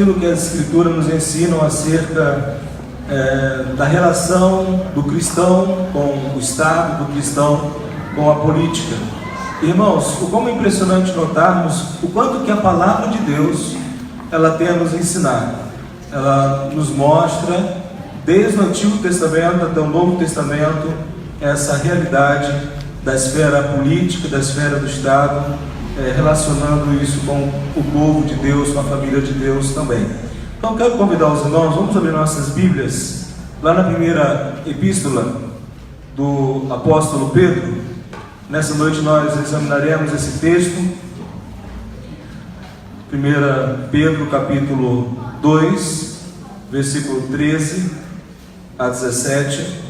aquilo que as Escrituras nos ensinam acerca da relação do cristão com o Estado, do cristão com a política. Irmãos, como é impressionante notarmos o quanto que a palavra de Deus ela tem a nos ensinar. Ela nos mostra, desde o Antigo Testamento até o Novo Testamento, essa realidade da esfera política, da esfera do Estado, relacionando isso com o povo de Deus, com a família de Deus também. Então quero convidar os irmãos, vamos abrir nossas Bíblias, lá na primeira epístola do apóstolo Pedro. Nessa noite nós examinaremos esse texto, 1 Pedro capítulo 2, versículo 13 a 17.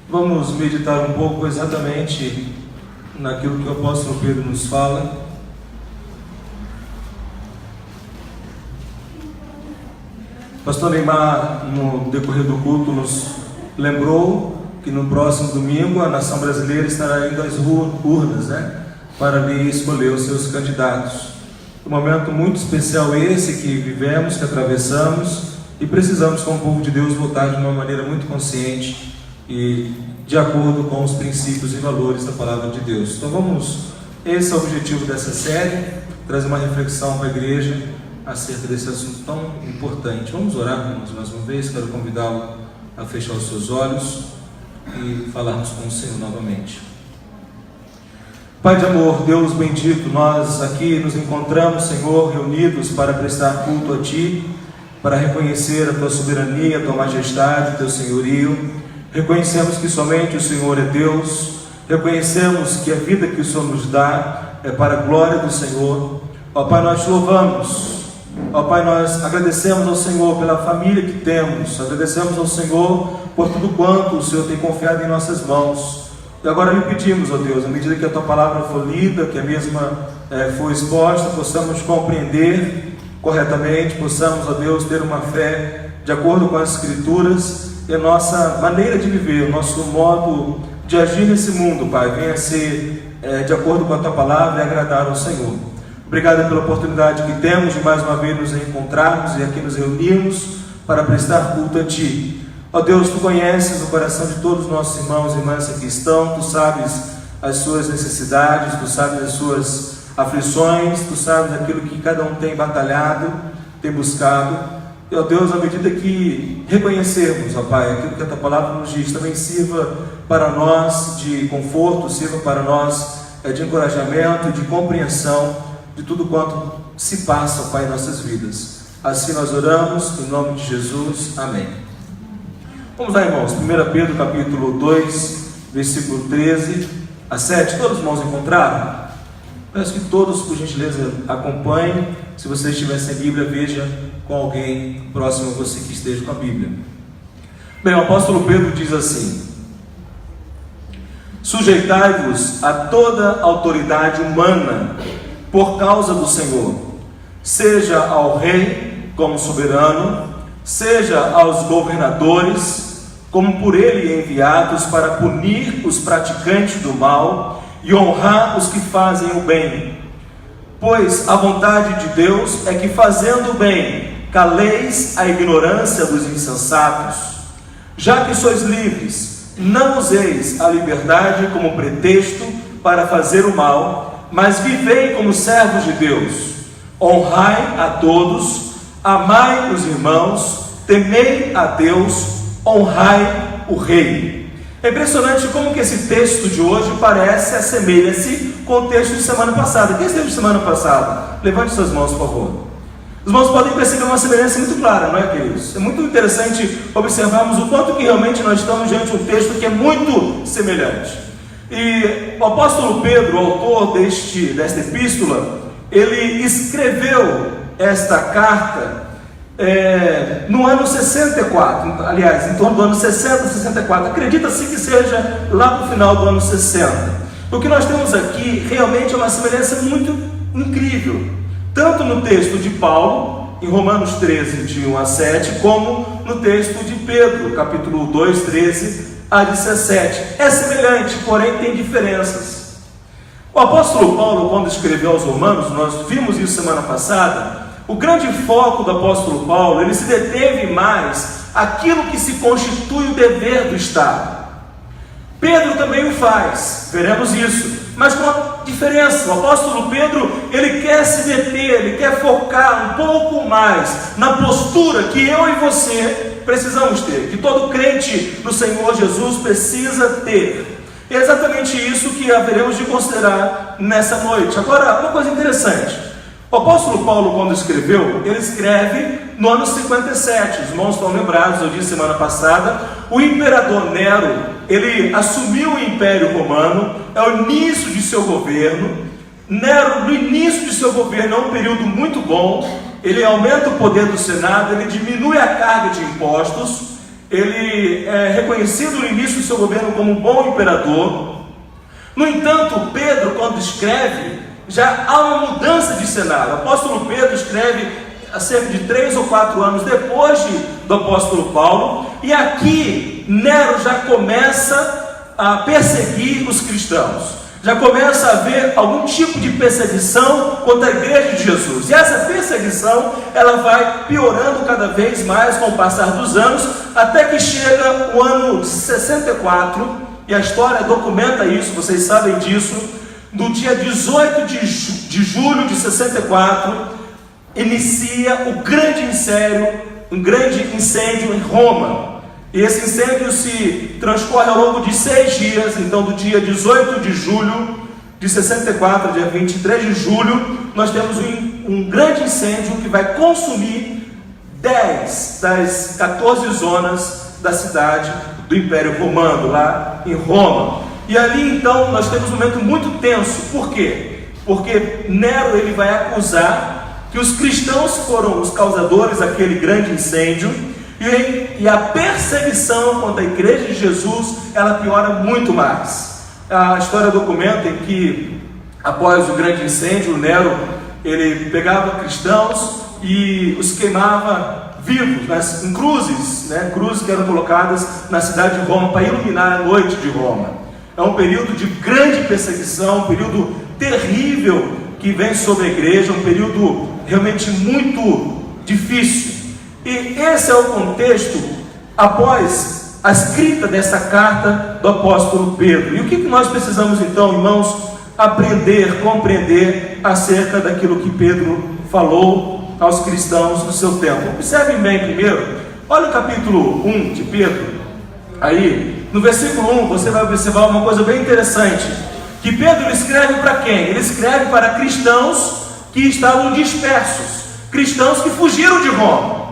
Vamos meditar um pouco exatamente naquilo que o apóstolo Pedro nos fala. Pastor Neymar, no decorrer do culto, nos lembrou que no próximo domingo a nação brasileira estará indo às urnas, para ali escolher os seus candidatos. Um momento muito especial esse que vivemos, que atravessamos, e precisamos, como povo de Deus, votar de uma maneira muito consciente e de acordo com os princípios e valores da palavra de Deus. Então esse é o objetivo dessa série, trazer uma reflexão para a igreja acerca desse assunto tão importante. Vamos orar, irmãos, mais uma vez. Quero convidá-lo a fechar os seus olhos e falarmos com o Senhor novamente. Pai de amor, Deus bendito, nós aqui nos encontramos, Senhor, reunidos para prestar culto a Ti, para reconhecer a Tua soberania, a Tua majestade, o Teu senhorio. Reconhecemos que somente o Senhor é Deus, reconhecemos que a vida que o Senhor nos dá é para a glória do Senhor. Ó Pai, nós te louvamos. Ó Pai, nós agradecemos ao Senhor pela família que temos, agradecemos ao Senhor por tudo quanto o Senhor tem confiado em nossas mãos. E agora lhe pedimos, ó Deus, à medida que a Tua palavra for lida, que a mesma for exposta, possamos compreender corretamente, possamos, ó Deus, ter uma fé de acordo com as Escrituras, e a nossa maneira de viver, o nosso modo de agir nesse mundo, Pai, venha a ser de acordo com a Tua palavra e agradar ao Senhor. Obrigado pela oportunidade que temos de mais uma vez nos encontrarmos e aqui nos reunirmos para prestar culto a Ti. Ó Deus, Tu conheces o coração de todos os nossos irmãos e irmãs que aqui estão, Tu sabes as suas necessidades, Tu sabes as suas aflições, Tu sabes aquilo que cada um tem batalhado, tem buscado. E, ó Deus, à medida que reconhecermos, ó Pai, aquilo que a Tua palavra nos diz, também sirva para nós de conforto, sirva para nós de encorajamento, de compreensão de tudo quanto se passa, ó Pai, em nossas vidas. Assim nós oramos, em nome de Jesus. Amém. Vamos lá, irmãos, 1 Pedro capítulo 2, versículo 13 a 7. Todos os irmãos encontraram? Peço que todos, por gentileza, acompanhem. Se você estiver sem Bíblia, veja com alguém próximo a você que esteja com a Bíblia. Bem, o apóstolo Pedro diz assim: sujeitai-vos a toda autoridade humana por causa do Senhor, seja ao rei como soberano, seja aos governadores como por ele enviados para punir os praticantes do mal e honrar os que fazem o bem. Pois a vontade de Deus é que, fazendo o bem, caleis a ignorância dos insensatos. Já que sois livres, não useis a liberdade como pretexto para fazer o mal, mas vivei como servos de Deus. Honrai a todos, amai os irmãos, temei a Deus, honrai o rei. É impressionante como que esse texto de hoje assemelha-se com o texto de semana passada. Quem esteve de semana passada? Levante suas mãos, por favor. Os irmãos podem perceber uma semelhança muito clara, não é, queridos? É muito interessante observarmos o quanto que realmente nós estamos diante de um texto que é muito semelhante. E o apóstolo Pedro, o autor desta epístola, ele escreveu esta carta no ano 64, aliás, em torno do ano 60, 64, acredita-se que seja lá no final do ano 60. O que nós temos aqui realmente é uma semelhança muito incrível, tanto no texto de Paulo, em Romanos 13, de 1 a 7, como no texto de Pedro, capítulo 2, 13 a 17. É semelhante, porém tem diferenças. O apóstolo Paulo, quando escreveu aos Romanos, nós vimos isso semana passada, o grande foco do apóstolo Paulo, ele se deteve mais aquilo que se constitui o dever do Estado. Pedro também o faz, veremos isso, mas com uma diferença. O apóstolo Pedro, ele quer se deter, ele quer focar um pouco mais na postura que eu e você precisamos ter, que todo crente no Senhor Jesus precisa ter. E é exatamente isso que haveremos de considerar nessa noite. Agora, uma coisa interessante, o apóstolo Paulo, quando escreveu, ele escreve no ano 57, os irmãos estão lembrados, eu disse semana passada, o imperador Nero, ele assumiu o Império Romano, é o início de seu governo. Nero, no início de seu governo, é um período muito bom, ele aumenta o poder do Senado, ele diminui a carga de impostos, ele é reconhecido no início do seu governo como um bom imperador. No entanto, Pedro, quando escreve, já há uma mudança de cenário. O apóstolo Pedro escreve há cerca de 3 ou 4 anos depois do apóstolo Paulo, e aqui Nero já começa a perseguir os cristãos, já começa a haver algum tipo de perseguição contra a igreja de Jesus, e essa perseguição ela vai piorando cada vez mais com o passar dos anos, até que chega o ano 64, e a história documenta isso, vocês sabem disso. No dia 18 de julho de 64, inicia um grande incêndio em Roma. E esse incêndio se transcorre ao longo de 6 dias. Então, do dia 18 de julho de 64, dia 23 de julho, nós temos um grande incêndio que vai consumir 10 das 14 zonas da cidade do Império Romano, lá em Roma. E ali então nós temos um momento muito tenso. Por quê? Porque Nero ele vai acusar que os cristãos foram os causadores daquele grande incêndio, e a perseguição contra a igreja de Jesus ela piora muito mais. A história documenta que após o grande incêndio, Nero ele pegava cristãos e os queimava vivos em cruzes, cruzes que eram colocadas na cidade de Roma para iluminar a noite de Roma. É um período de grande perseguição, um período terrível que vem sobre a igreja, um período realmente muito difícil. E esse é o contexto após a escrita dessa carta do apóstolo Pedro. E o que nós precisamos então, irmãos, aprender, compreender acerca daquilo que Pedro falou aos cristãos no seu tempo? Observem bem primeiro, olha o capítulo 1 de Pedro, aí no versículo 1 você vai observar uma coisa bem interessante, que Pedro escreve para quem? Ele escreve para cristãos que estavam dispersos, cristãos que fugiram de Roma,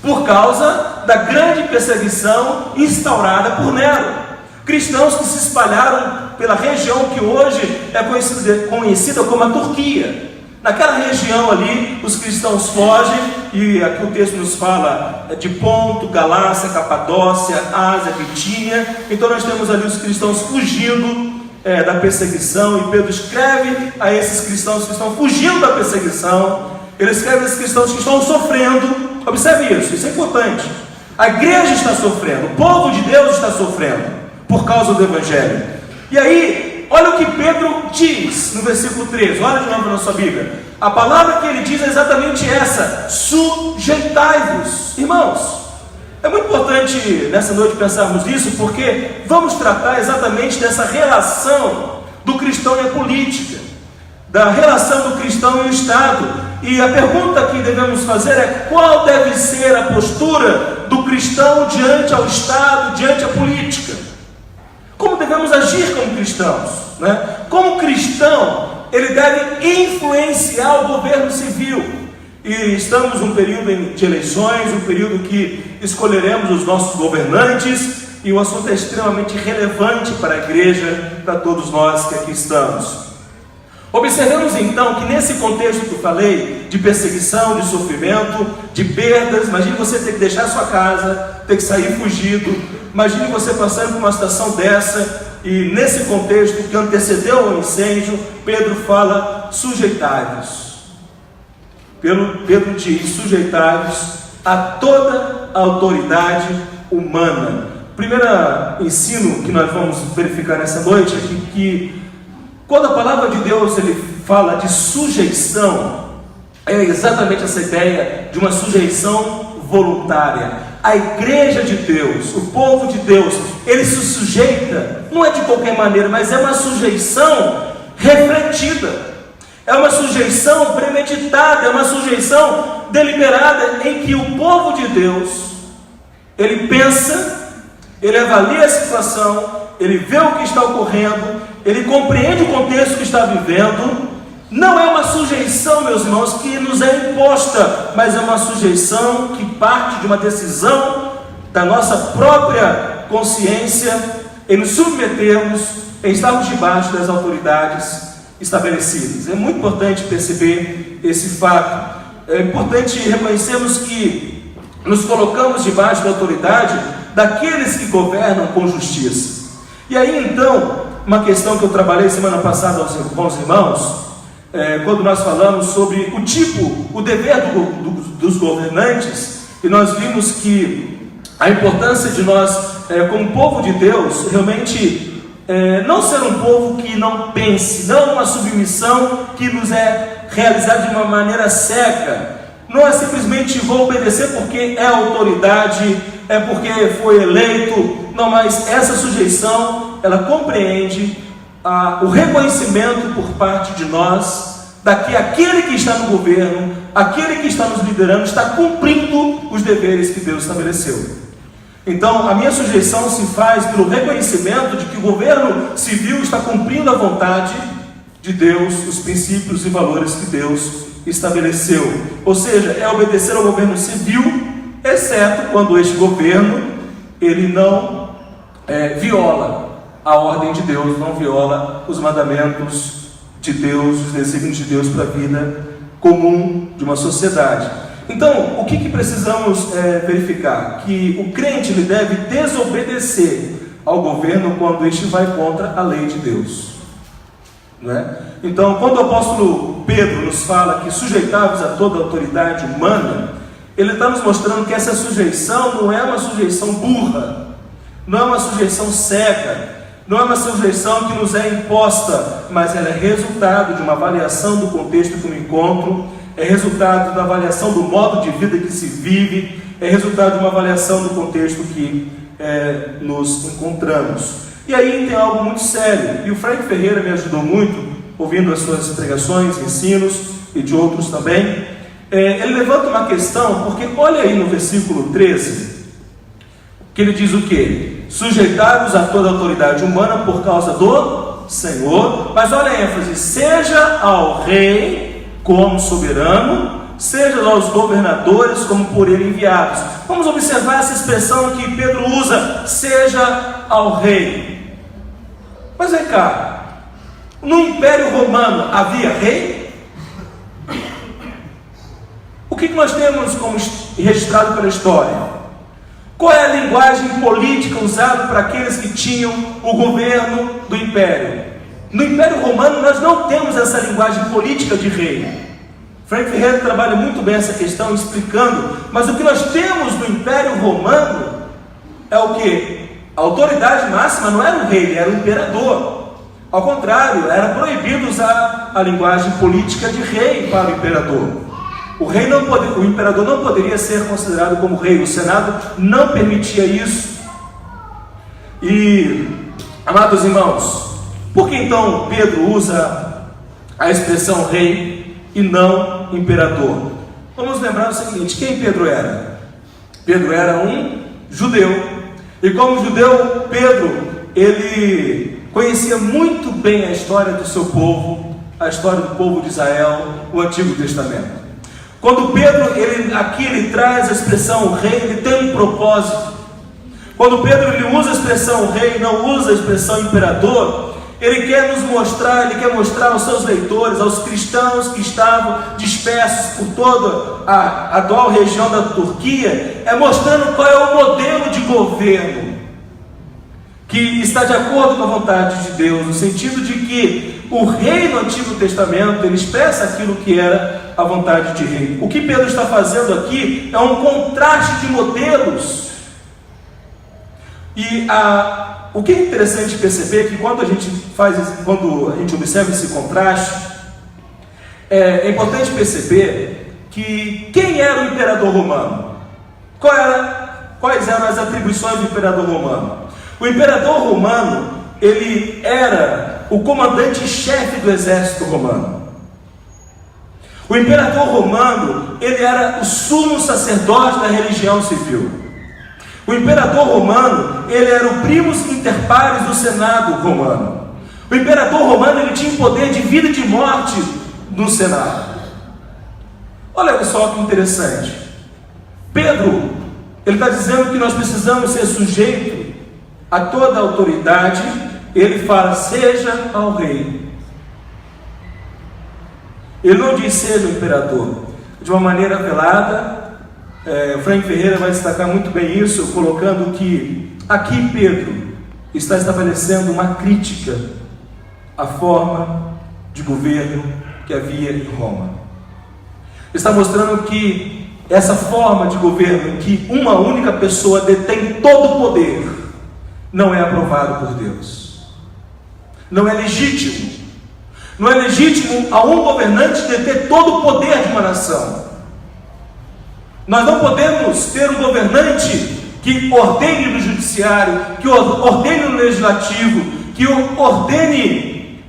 por causa da grande perseguição instaurada por Nero, cristãos que se espalharam pela região que hoje é conhecida como a Turquia. Naquela região ali, os cristãos fogem, e aqui o texto nos fala de Ponto, Galácia, Capadócia, Ásia, Bitínia. Então nós temos ali os cristãos fugindo da perseguição, e Pedro escreve a esses cristãos que estão fugindo da perseguição. Ele escreve a esses cristãos que estão sofrendo. Observe isso é importante. A igreja está sofrendo, o povo de Deus está sofrendo por causa do Evangelho. E aí, olha o que Pedro diz no versículo 13, olha de novo na sua Bíblia. A palavra que ele diz é exatamente essa: sujeitai-vos. Irmãos, é muito importante nessa noite pensarmos nisso, porque vamos tratar exatamente dessa relação do cristão e a política, da relação do cristão e o Estado. E a pergunta que devemos fazer é: qual deve ser a postura do cristão diante ao Estado, diante à política? Como devemos agir como cristãos? Como cristão, ele deve influenciar o governo civil. E estamos num período de eleições, um período que escolheremos os nossos governantes, e o assunto é extremamente relevante para a igreja, para todos nós que aqui estamos. Observemos então que nesse contexto que eu falei, de perseguição, de sofrimento, de perdas, imagine você ter que deixar sua casa, ter que sair fugido, imagine você passando por uma situação dessa, e nesse contexto que antecedeu o incêndio, Pedro fala: sujeitai-vos. Pedro diz: sujeitai-vos a toda a autoridade humana. O primeiro ensino que nós vamos verificar nessa noite é que quando a palavra de Deus ele fala de sujeição, é exatamente essa ideia de uma sujeição voluntária. A igreja de Deus, o povo de Deus, ele se sujeita, não é de qualquer maneira, mas é uma sujeição refletida, é uma sujeição premeditada, é uma sujeição deliberada, em que o povo de Deus, ele pensa, ele avalia a situação, ele vê o que está ocorrendo, ele compreende o contexto que está vivendo. Não é uma sujeição, meus irmãos, que nos é imposta, mas é uma sujeição que parte de uma decisão da nossa própria consciência em nos submetermos, em estarmos debaixo das autoridades estabelecidas. É muito importante perceber esse fato. É importante reconhecermos que nos colocamos debaixo da autoridade daqueles que governam com justiça. E aí então, uma questão que eu trabalhei semana passada com os irmãos, quando nós falamos sobre o dever dos governantes, e nós vimos que a importância de nós, como povo de Deus, realmente não ser um povo que não pense, não uma submissão que nos é realizada de uma maneira cega, não é simplesmente vou obedecer porque é autoridade, é porque foi eleito, não, mas essa sujeição, ela compreende o reconhecimento por parte de nós, que aquele que está no governo, aquele que está nos liderando, está cumprindo os deveres que Deus estabeleceu. Então, a minha sujeição se faz pelo reconhecimento de que o governo civil está cumprindo a vontade de Deus, os princípios e valores que Deus estabeleceu. Ou seja, é obedecer ao governo civil, exceto quando este governo, ele não viola a ordem de Deus, não viola os mandamentos de Deus, os desígnios de Deus para a vida comum de uma sociedade. Então, o que precisamos verificar? Que o crente ele deve desobedecer ao governo quando este vai contra a lei de Deus, não é? Então, quando o apóstolo Pedro nos fala que sujeitáveis a toda autoridade humana, ele está nos mostrando que essa sujeição não é uma sujeição burra, não é uma sujeição cega, não é uma sujeição que nos é imposta, mas ela é resultado de uma avaliação do contexto que eu me encontro, é resultado da avaliação do modo de vida que se vive, é resultado de uma avaliação do contexto que nos encontramos. E aí tem algo muito sério, e o Frank Ferreira me ajudou muito, ouvindo as suas pregações, ensinos, e de outros também. Ele levanta uma questão, porque olha aí no versículo 13, que ele diz o quê? Sujeitados a toda autoridade humana por causa do Senhor, mas olha a ênfase, seja ao rei como soberano, seja aos governadores como por ele enviados. Vamos observar essa expressão que Pedro usa, seja ao rei. Mas vem cá, no Império Romano havia rei? O que nós temos como registrado pela história? Qual é a linguagem política usada para aqueles que tinham o governo do Império? No Império Romano nós não temos essa linguagem política de rei. Frank Ferreira trabalha muito bem essa questão explicando, mas o que nós temos no Império Romano é o que? A autoridade máxima não era o rei, ele era o imperador. Ao contrário, era proibido usar a linguagem política de rei para o imperador. O imperador não poderia ser considerado como rei, o Senado não permitia isso. E, amados irmãos, por que então Pedro usa a expressão rei e não imperador? Vamos lembrar o seguinte, quem Pedro era? Pedro era um judeu, e como judeu, Pedro, ele conhecia muito bem a história do seu povo, a história do povo de Israel, o Antigo Testamento. Quando Pedro, ele traz a expressão rei, ele tem um propósito. Quando Pedro ele usa a expressão rei, não usa a expressão imperador, ele quer mostrar aos seus leitores, aos cristãos que estavam dispersos por toda a atual região da Turquia, mostrando qual é o modelo de governo que está de acordo com a vontade de Deus, no sentido de que o rei no Antigo Testamento, ele expressa aquilo que era a vontade de rei. O que Pedro está fazendo aqui é um contraste de modelos. E o que é interessante perceber é que quando a gente observa esse contraste, é importante perceber que quem era o imperador romano? Quais eram as atribuições do imperador romano? O imperador romano, ele era o comandante-chefe do exército romano. O imperador romano, ele era o sumo sacerdote da religião civil. O imperador romano, ele era o primus inter pares do Senado romano. O imperador romano, ele tinha poder de vida e de morte no Senado. Olha só que interessante. Pedro, ele está dizendo que nós precisamos ser sujeitos a toda a autoridade. Ele fala, seja ao rei. Ele não diz seja o imperador. De uma maneira velada, Frank Ferreira vai destacar muito bem isso, colocando que aqui Pedro está estabelecendo uma crítica à forma de governo que havia em Roma. Está mostrando que essa forma de governo, em que uma única pessoa detém todo o poder, não é aprovado por Deus. Não é legítimo. Não é legítimo a um governante deter todo o poder de uma nação. Nós não podemos ter um governante que ordene no judiciário, que ordene no legislativo, que ordene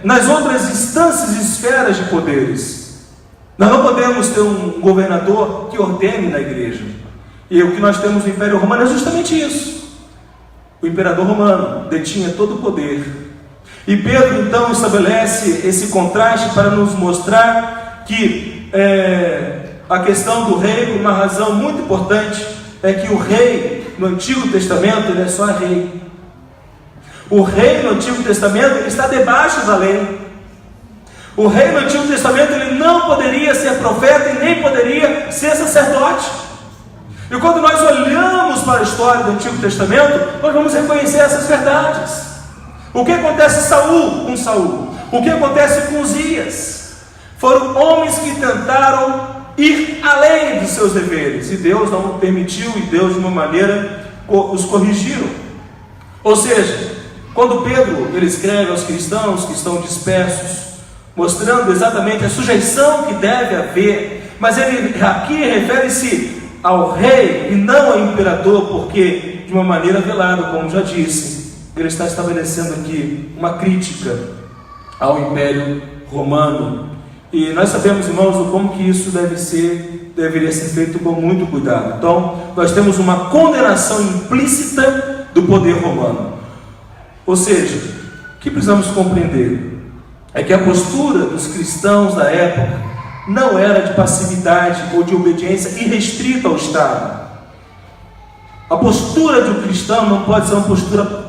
nas outras instâncias e esferas de poderes. Nós não podemos ter um governador que ordene na igreja. E o que nós temos no Império Romano é justamente isso. O imperador romano detinha todo o poder. E Pedro então estabelece esse contraste para nos mostrar que a questão do rei, por uma razão muito importante, é que o rei no Antigo Testamento, ele é só rei. O rei no Antigo Testamento, ele está debaixo da lei. O rei no Antigo Testamento, ele não poderia ser profeta e nem poderia ser sacerdote. E quando nós olhamos para a história do Antigo Testamento, nós vamos reconhecer essas verdades. O que acontece com Saul? O que acontece com Uzias? Foram homens que tentaram ir além dos seus deveres, e Deus não permitiu, e Deus de uma maneira os corrigiu. Ou seja, quando Pedro ele escreve aos cristãos que estão dispersos, mostrando exatamente a sujeição que deve haver, mas ele aqui refere-se ao rei e não ao imperador, porque de uma maneira velada, como já disse, ele está estabelecendo aqui uma crítica ao Império Romano. E nós sabemos, irmãos, como que isso deveria ser feito com muito cuidado. Então, nós temos uma condenação implícita do poder romano. Ou seja, o que precisamos compreender é que a postura dos cristãos da época não era de passividade ou de obediência irrestrita ao Estado. A postura de um cristão não pode ser uma postura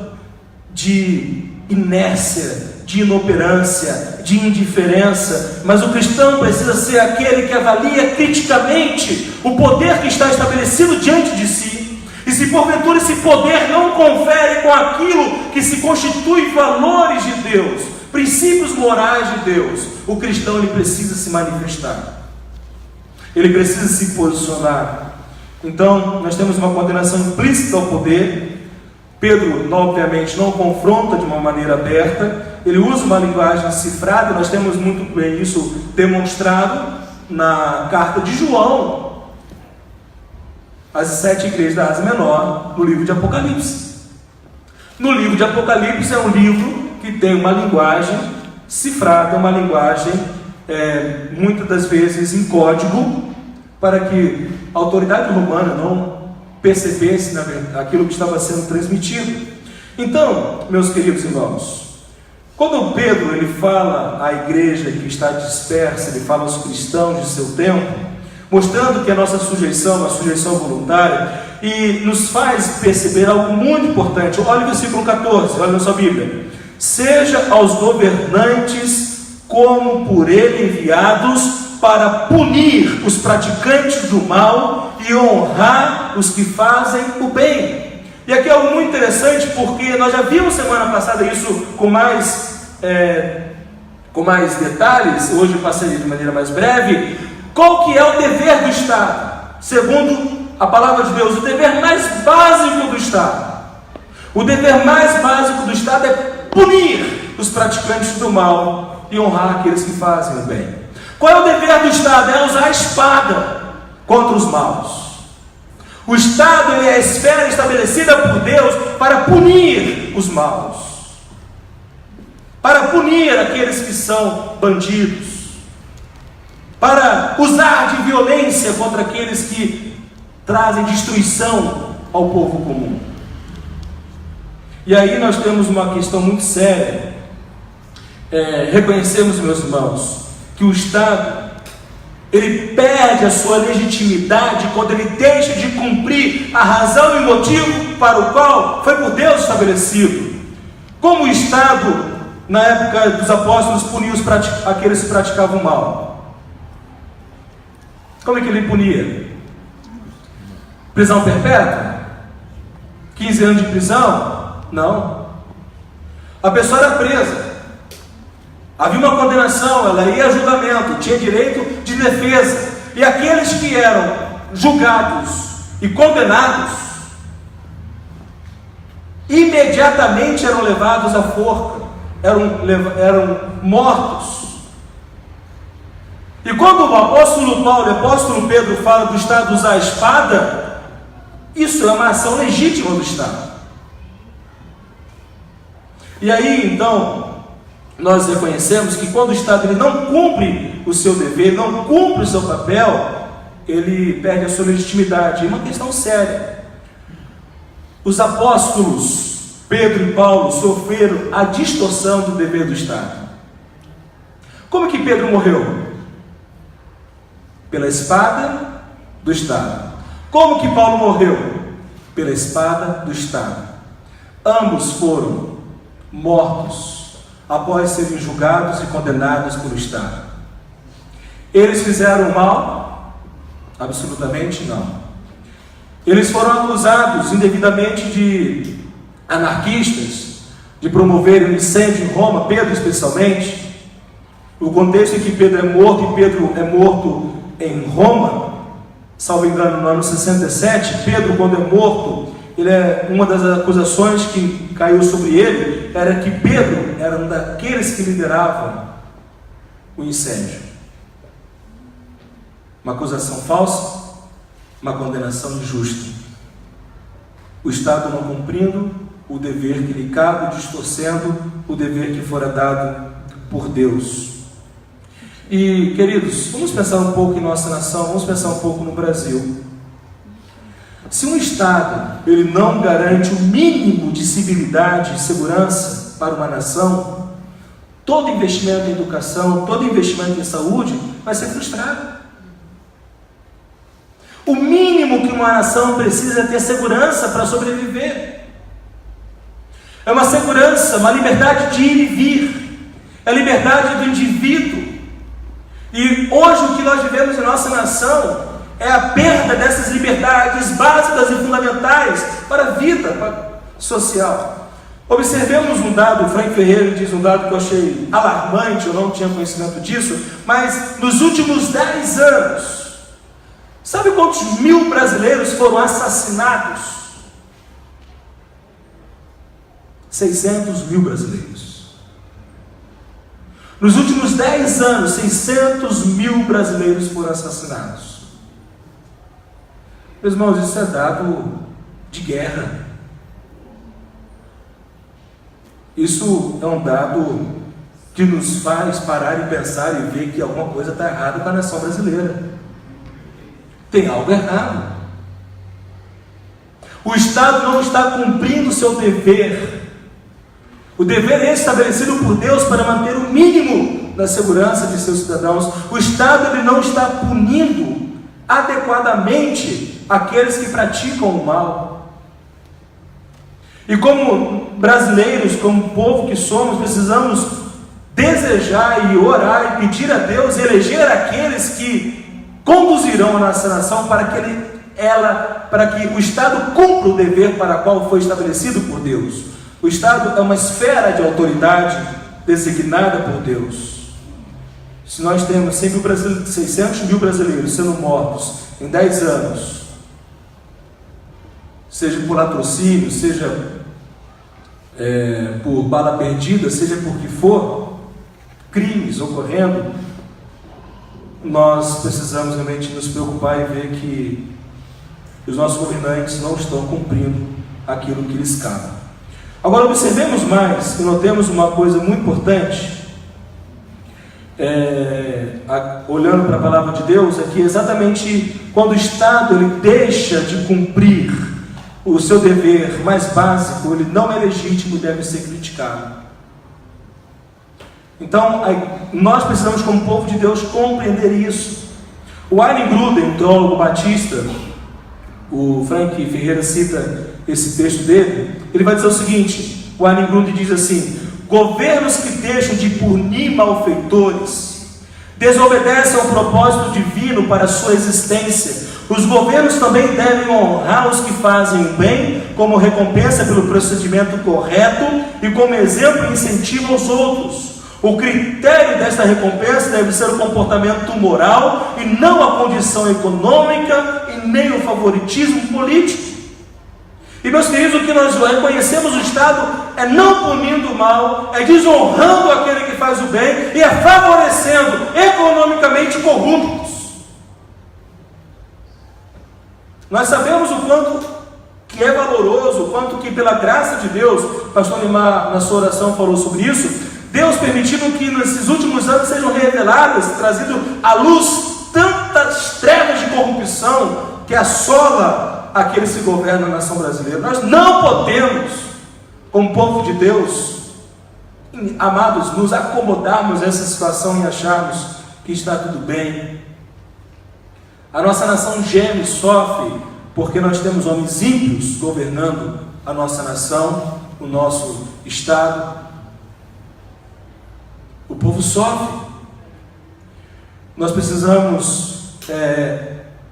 de inércia, de inoperância, de indiferença, mas o cristão precisa ser aquele que avalia criticamente o poder que está estabelecido diante de si, e se porventura esse poder não confere com aquilo que se constitui valores de Deus, princípios morais de Deus, o cristão ele precisa se manifestar, ele precisa se posicionar. Então nós temos uma condenação implícita ao poder. Pedro, obviamente, não confronta de uma maneira aberta, ele usa uma linguagem cifrada, nós temos muito bem isso demonstrado na carta de João, às 7 igrejas da Ásia Menor, no livro de Apocalipse. No livro de Apocalipse é um livro que tem uma linguagem cifrada, uma linguagem, muitas das vezes em código, para que a autoridade romana não percebesse aquilo que estava sendo transmitido. Então, meus queridos irmãos, quando Pedro ele fala à igreja que está dispersa, ele fala aos cristãos de seu tempo, mostrando que a nossa sujeição é uma sujeição voluntária, e nos faz perceber algo muito importante. Olha o versículo 14, olha na sua Bíblia. Seja aos governantes como por ele enviados para punir os praticantes do mal e honrar os que fazem o bem. E aqui é algo muito interessante, porque nós já vimos semana passada isso com mais detalhes. Hoje eu passei de maneira mais breve. Qual que é o dever do Estado? Segundo a palavra de Deus, o dever mais básico do Estado. O dever mais básico do Estado é punir os praticantes do mal e honrar aqueles que fazem o bem. Qual é o dever do Estado? É usar a espada contra os maus. O Estado é a esfera estabelecida por Deus para punir os maus, para punir aqueles que são bandidos, para usar de violência contra aqueles que trazem destruição ao povo comum. E aí nós temos uma questão muito séria. Reconhecemos, meus irmãos, que o Estado, ele perde a sua legitimidade quando ele deixa de cumprir a razão e o motivo para o qual foi por Deus estabelecido. Como o Estado, na época dos apóstolos, punia aqueles que praticavam o mal? Como é que ele punia? Prisão perpétua? 15 anos de prisão? Não. A pessoa era presa, havia uma condenação, ela ia a julgamento, tinha direito de defesa, e aqueles que eram julgados e condenados imediatamente eram levados à forca, eram mortos. E quando o apóstolo Paulo e o apóstolo Pedro falam do Estado usar a espada, isso é uma ação legítima do Estado. E aí então nós reconhecemos que quando o Estado ele não cumpre o seu dever, não cumpre o seu papel, ele perde a sua legitimidade. É uma questão séria. Os apóstolos Pedro e Paulo sofreram a distorção do dever do Estado. Como que Pedro morreu? Pela espada do Estado. Como que Paulo morreu? Pela espada do Estado. Ambos foram mortos após serem julgados e condenados pelo Estado. Eles fizeram mal? Absolutamente não. Eles foram acusados indevidamente de anarquistas, de promoverem um incêndio em Roma, Pedro especialmente. O contexto em que Pedro é morto, e Pedro é morto em Roma, salvo engano, no ano 67, Pedro, quando é morto, uma das acusações que caiu sobre ele era que Pedro era um daqueles que lideravam o incêndio. Uma acusação falsa, uma condenação injusta. O Estado não cumprindo o dever que lhe cabe, distorcendo o dever que fora dado por Deus. E, queridos, vamos pensar um pouco em nossa nação, vamos pensar um pouco no Brasil. Se um Estado ele não garante o mínimo de civilidade e segurança para uma nação, todo investimento em educação, todo investimento em saúde vai ser frustrado. O mínimo que uma nação precisa é ter segurança para sobreviver. É uma segurança, uma liberdade de ir e vir, é a liberdade do indivíduo. E hoje o que nós vivemos em nossa nação é a perda dessas liberdades básicas e fundamentais para a vida social. Observemos um dado, o Frank Ferreira diz um dado que eu achei alarmante, eu não tinha conhecimento disso, mas nos últimos 10 anos, sabe quantos mil brasileiros foram assassinados? 600 mil brasileiros. Nos últimos 10 anos, 600 mil brasileiros foram assassinados. Meus irmãos, isso é dado de guerra. Isso é um dado que nos faz parar e pensar e ver que alguma coisa está errada com a nação brasileira. Tem algo errado. O Estado não está cumprindo o seu dever. O dever é estabelecido por Deus para manter o mínimo da segurança de seus cidadãos. O Estado ele não está punindo adequadamente aqueles que praticam o mal. E como brasileiros, como povo que somos, precisamos desejar e orar e pedir a Deus eleger aqueles que conduzirão a nossa nação para que o Estado cumpra o dever para o qual foi estabelecido por Deus. O Estado é uma esfera de autoridade designada por Deus. Se nós temos 600 mil brasileiros sendo mortos em 10 anos, seja por latrocínio, seja por bala perdida, seja por que for, crimes ocorrendo, nós precisamos realmente nos preocupar e ver que os nossos governantes não estão cumprindo aquilo que lhes cabe. Agora, observemos mais e notemos uma coisa muito importante, olhando para a palavra de Deus, é que exatamente quando o Estado ele deixa de cumprir o seu dever mais básico, ele não é legítimo e deve ser criticado. Então, nós precisamos, como povo de Deus, compreender isso. O Wayne Grudem, um teólogo batista, o Frank Ferreira cita esse texto dele, ele vai dizer o seguinte: o Wayne Grudem diz assim: governos que deixam de punir malfeitores desobedecem ao propósito divino para a sua existência. Os governos também devem honrar os que fazem o bem como recompensa pelo procedimento correto e como exemplo e incentivo aos outros. O critério desta recompensa deve ser o comportamento moral e não a condição econômica e nem o favoritismo político. E meus queridos, o que nós reconhecemos o Estado é não punindo o mal, é desonrando aquele que faz o bem e é favorecendo economicamente corruptos. Nós sabemos o quanto que é valoroso, o quanto que pela graça de Deus, o pastor Limar na sua oração falou sobre isso, Deus permitindo que nesses últimos anos sejam reveladas, trazido à luz tantas trevas de corrupção que assola aqueles que governam a nação brasileira. Nós não podemos, como povo de Deus, amados, nos acomodarmos a essa situação e acharmos que está tudo bem. A nossa nação geme, sofre, porque nós temos homens ímpios governando a nossa nação, o nosso Estado. O povo sofre. Nós precisamos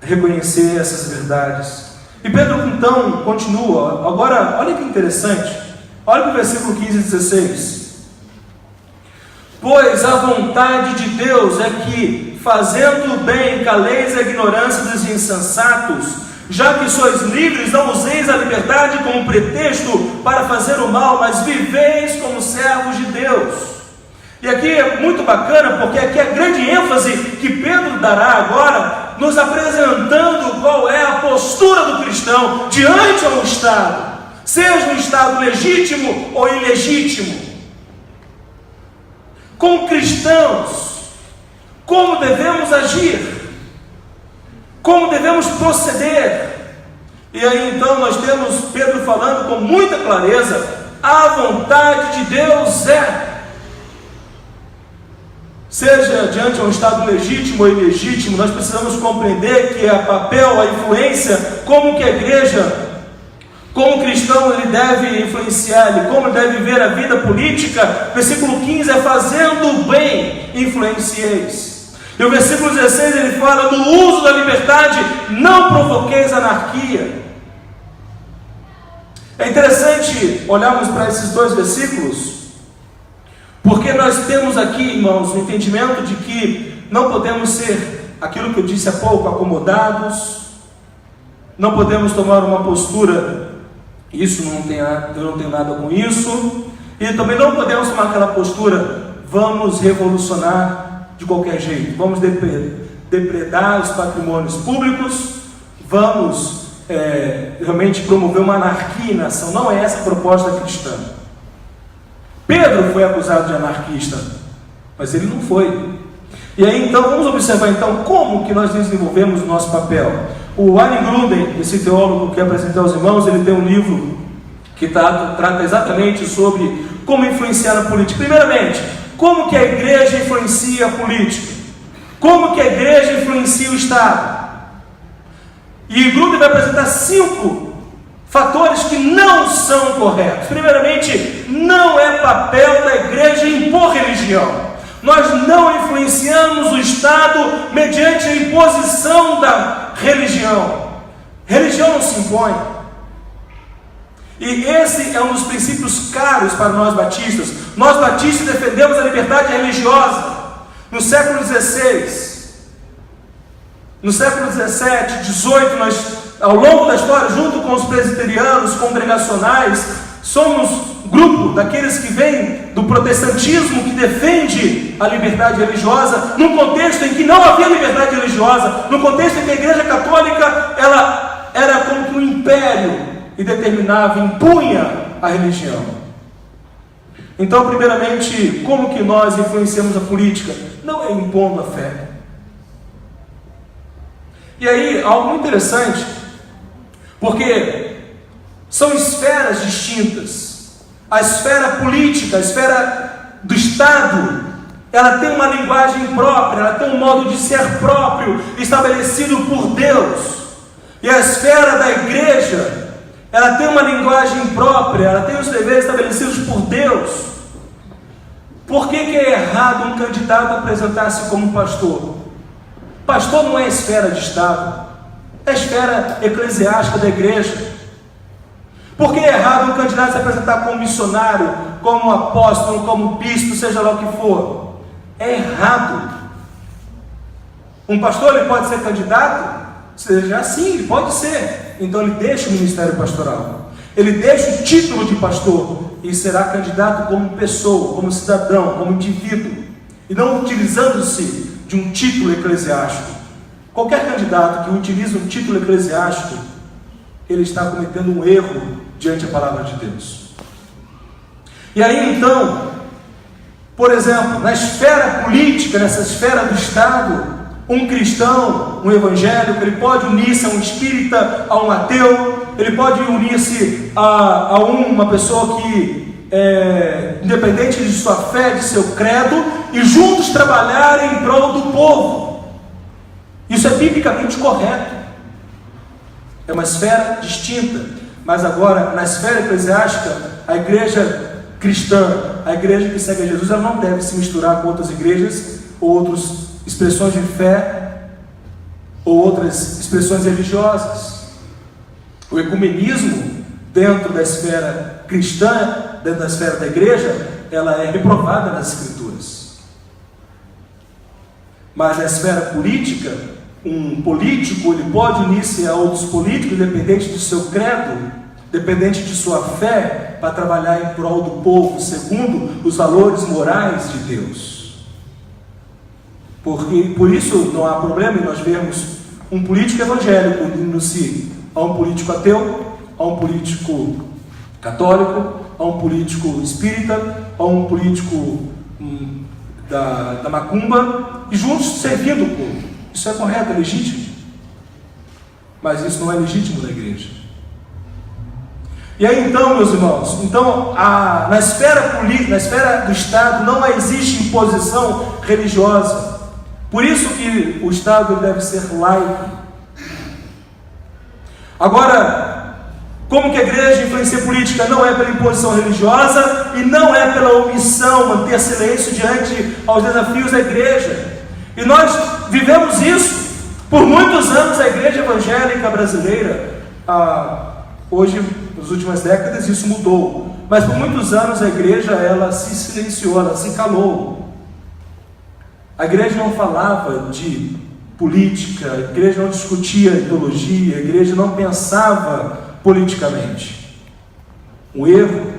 reconhecer essas verdades. E Pedro então continua. Agora, olha que interessante. Olha para o versículo 15 e 16. Pois a vontade de Deus é que, fazendo o bem, caleis a ignorância dos insensatos, já que sois livres, não useis a liberdade como pretexto para fazer o mal, mas viveis como servos de Deus. E aqui é muito bacana, porque aqui é a grande ênfase que Pedro dará agora, nos apresentando qual é a postura do cristão diante ao Estado, seja um Estado legítimo ou ilegítimo. Como cristãos, como devemos agir, como devemos proceder. E aí então nós temos Pedro falando com muita clareza: a vontade de Deus seja diante de um Estado legítimo ou ilegítimo, nós precisamos compreender que a papel, a influência, como que a igreja, como cristão, ele deve influenciar, como ele deve ver a vida política. Versículo 15 é: fazendo o bem, influencieis. E o versículo 16 ele fala do uso da liberdade, não provoqueis anarquia. É interessante olharmos para esses dois versículos, porque nós temos aqui, irmãos, o entendimento de que não podemos ser, aquilo que eu disse há pouco, acomodados, não podemos tomar uma postura, eu não tenho nada com isso, e também não podemos tomar aquela postura, vamos revolucionar de qualquer jeito, vamos depredar os patrimônios públicos, vamos realmente promover uma anarquia na nação. Não é essa a proposta cristã. Pedro foi acusado de anarquista, mas ele não foi. E aí então, vamos observar então como que nós desenvolvemos o nosso papel. O Wayne Grudem, esse teólogo que apresentou aos irmãos, ele tem um livro que trata exatamente sobre como influenciar na política. Primeiramente, como que a igreja influencia a política? Como que a igreja influencia o Estado? E Grudem vai apresentar 5 fatores que não são corretos. Primeiramente, não é papel da igreja impor religião. Nós não influenciamos o Estado mediante a imposição da religião. Religião não se impõe. E esse é um dos princípios caros para nós batistas. Nós batistas defendemos a liberdade religiosa. No século XVI, no século XVII, XVIII, nós, ao longo da história, junto com os presbiterianos congregacionais, somos grupo daqueles que vêm do protestantismo, que defende a liberdade religiosa, num contexto em que não havia liberdade religiosa, num contexto em que a Igreja Católica ela era como que um império e determinava, impunha a religião. Então, primeiramente, como que nós influenciamos a política? Não é impondo a fé. E aí, algo muito interessante, porque são esferas distintas. A esfera política, a esfera do Estado, ela tem uma linguagem própria, ela tem um modo de ser próprio, estabelecido por Deus. E a esfera da igreja, ela tem uma linguagem própria, ela tem os deveres estabelecidos por Deus. Por que é errado um candidato apresentar-se como pastor? Pastor não é esfera de Estado, é esfera eclesiástica da igreja. Por que é errado um candidato se apresentar como missionário, como apóstolo, como bispo, seja lá o que for? É errado. Um pastor ele pode ser candidato? Seja assim, ele pode ser. Então ele deixa o ministério pastoral, ele deixa o título de pastor e será candidato como pessoa, como cidadão, como indivíduo, e não utilizando-se de um título eclesiástico. Qualquer candidato que utiliza um título eclesiástico, ele está cometendo um erro diante da palavra de Deus. E aí então, por exemplo, na esfera política, nessa esfera do Estado, um cristão, um evangélico, ele pode unir-se a um espírita, a um ateu, ele pode unir-se a uma pessoa que independente de sua fé, de seu credo, e juntos trabalharem em prol do povo. Isso é biblicamente correto. É uma esfera distinta. Mas agora, na esfera eclesiástica, a igreja cristã, a igreja que segue a Jesus, ela não deve se misturar com outras igrejas, ou outras expressões de fé, ou outras expressões religiosas. O ecumenismo, dentro da esfera cristã, dentro da esfera da igreja, ela é reprovada nas Escrituras. Mas na esfera política, um político ele pode unir-se a outros políticos, dependente do seu credo, dependente de sua fé, para trabalhar em prol do povo, segundo os valores morais de Deus. Por isso não há problema em nós vermos um político evangélico unindo-se a um político ateu, a um político católico, a um político espírita, a um político da macumba, e juntos servindo o povo. Isso é correto, é legítimo. Mas isso não é legítimo na igreja. E aí então, meus irmãos, na esfera do Estado não existe imposição religiosa. Por isso que o Estado deve ser laico. Agora, como que a igreja influencia a política? Não é pela imposição religiosa e não é pela omissão, manter silêncio diante aos desafios da igreja. E nós vivemos isso por muitos anos. A igreja evangélica brasileira, hoje, nas últimas décadas, isso mudou, mas por muitos anos a igreja ela se silenciou, ela se calou. A igreja não falava de política, a igreja não discutia ideologia, a igreja não pensava politicamente. Um erro.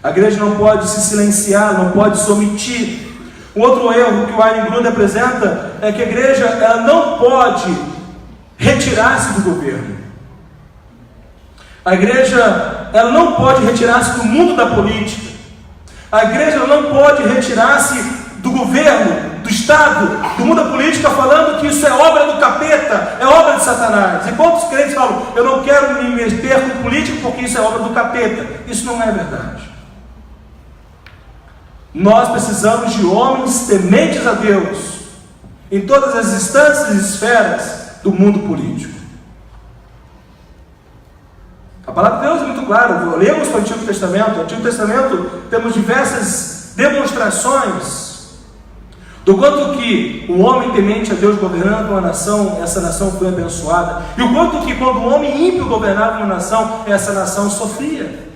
A igreja não pode se silenciar, não pode se omitir. Um outro erro que o Ayn Grund apresenta é que a igreja ela não pode retirar-se do governo. A igreja ela não pode retirar-se do mundo da política. A igreja ela não pode retirar-se do governo, do Estado, do mundo da política, falando que isso é obra do capeta, é obra de Satanás. E quantos crentes falam, eu não quero me meter com política porque isso é obra do capeta? Isso não é verdade. Nós precisamos de homens tementes a Deus em todas as instâncias e esferas do mundo político. A palavra de Deus é muito clara. Lemos o Antigo Testamento. No Antigo Testamento temos diversas demonstrações do quanto que um homem temente a Deus governando uma nação, essa nação foi abençoada, e o quanto que quando um homem ímpio governava uma nação, essa nação sofria.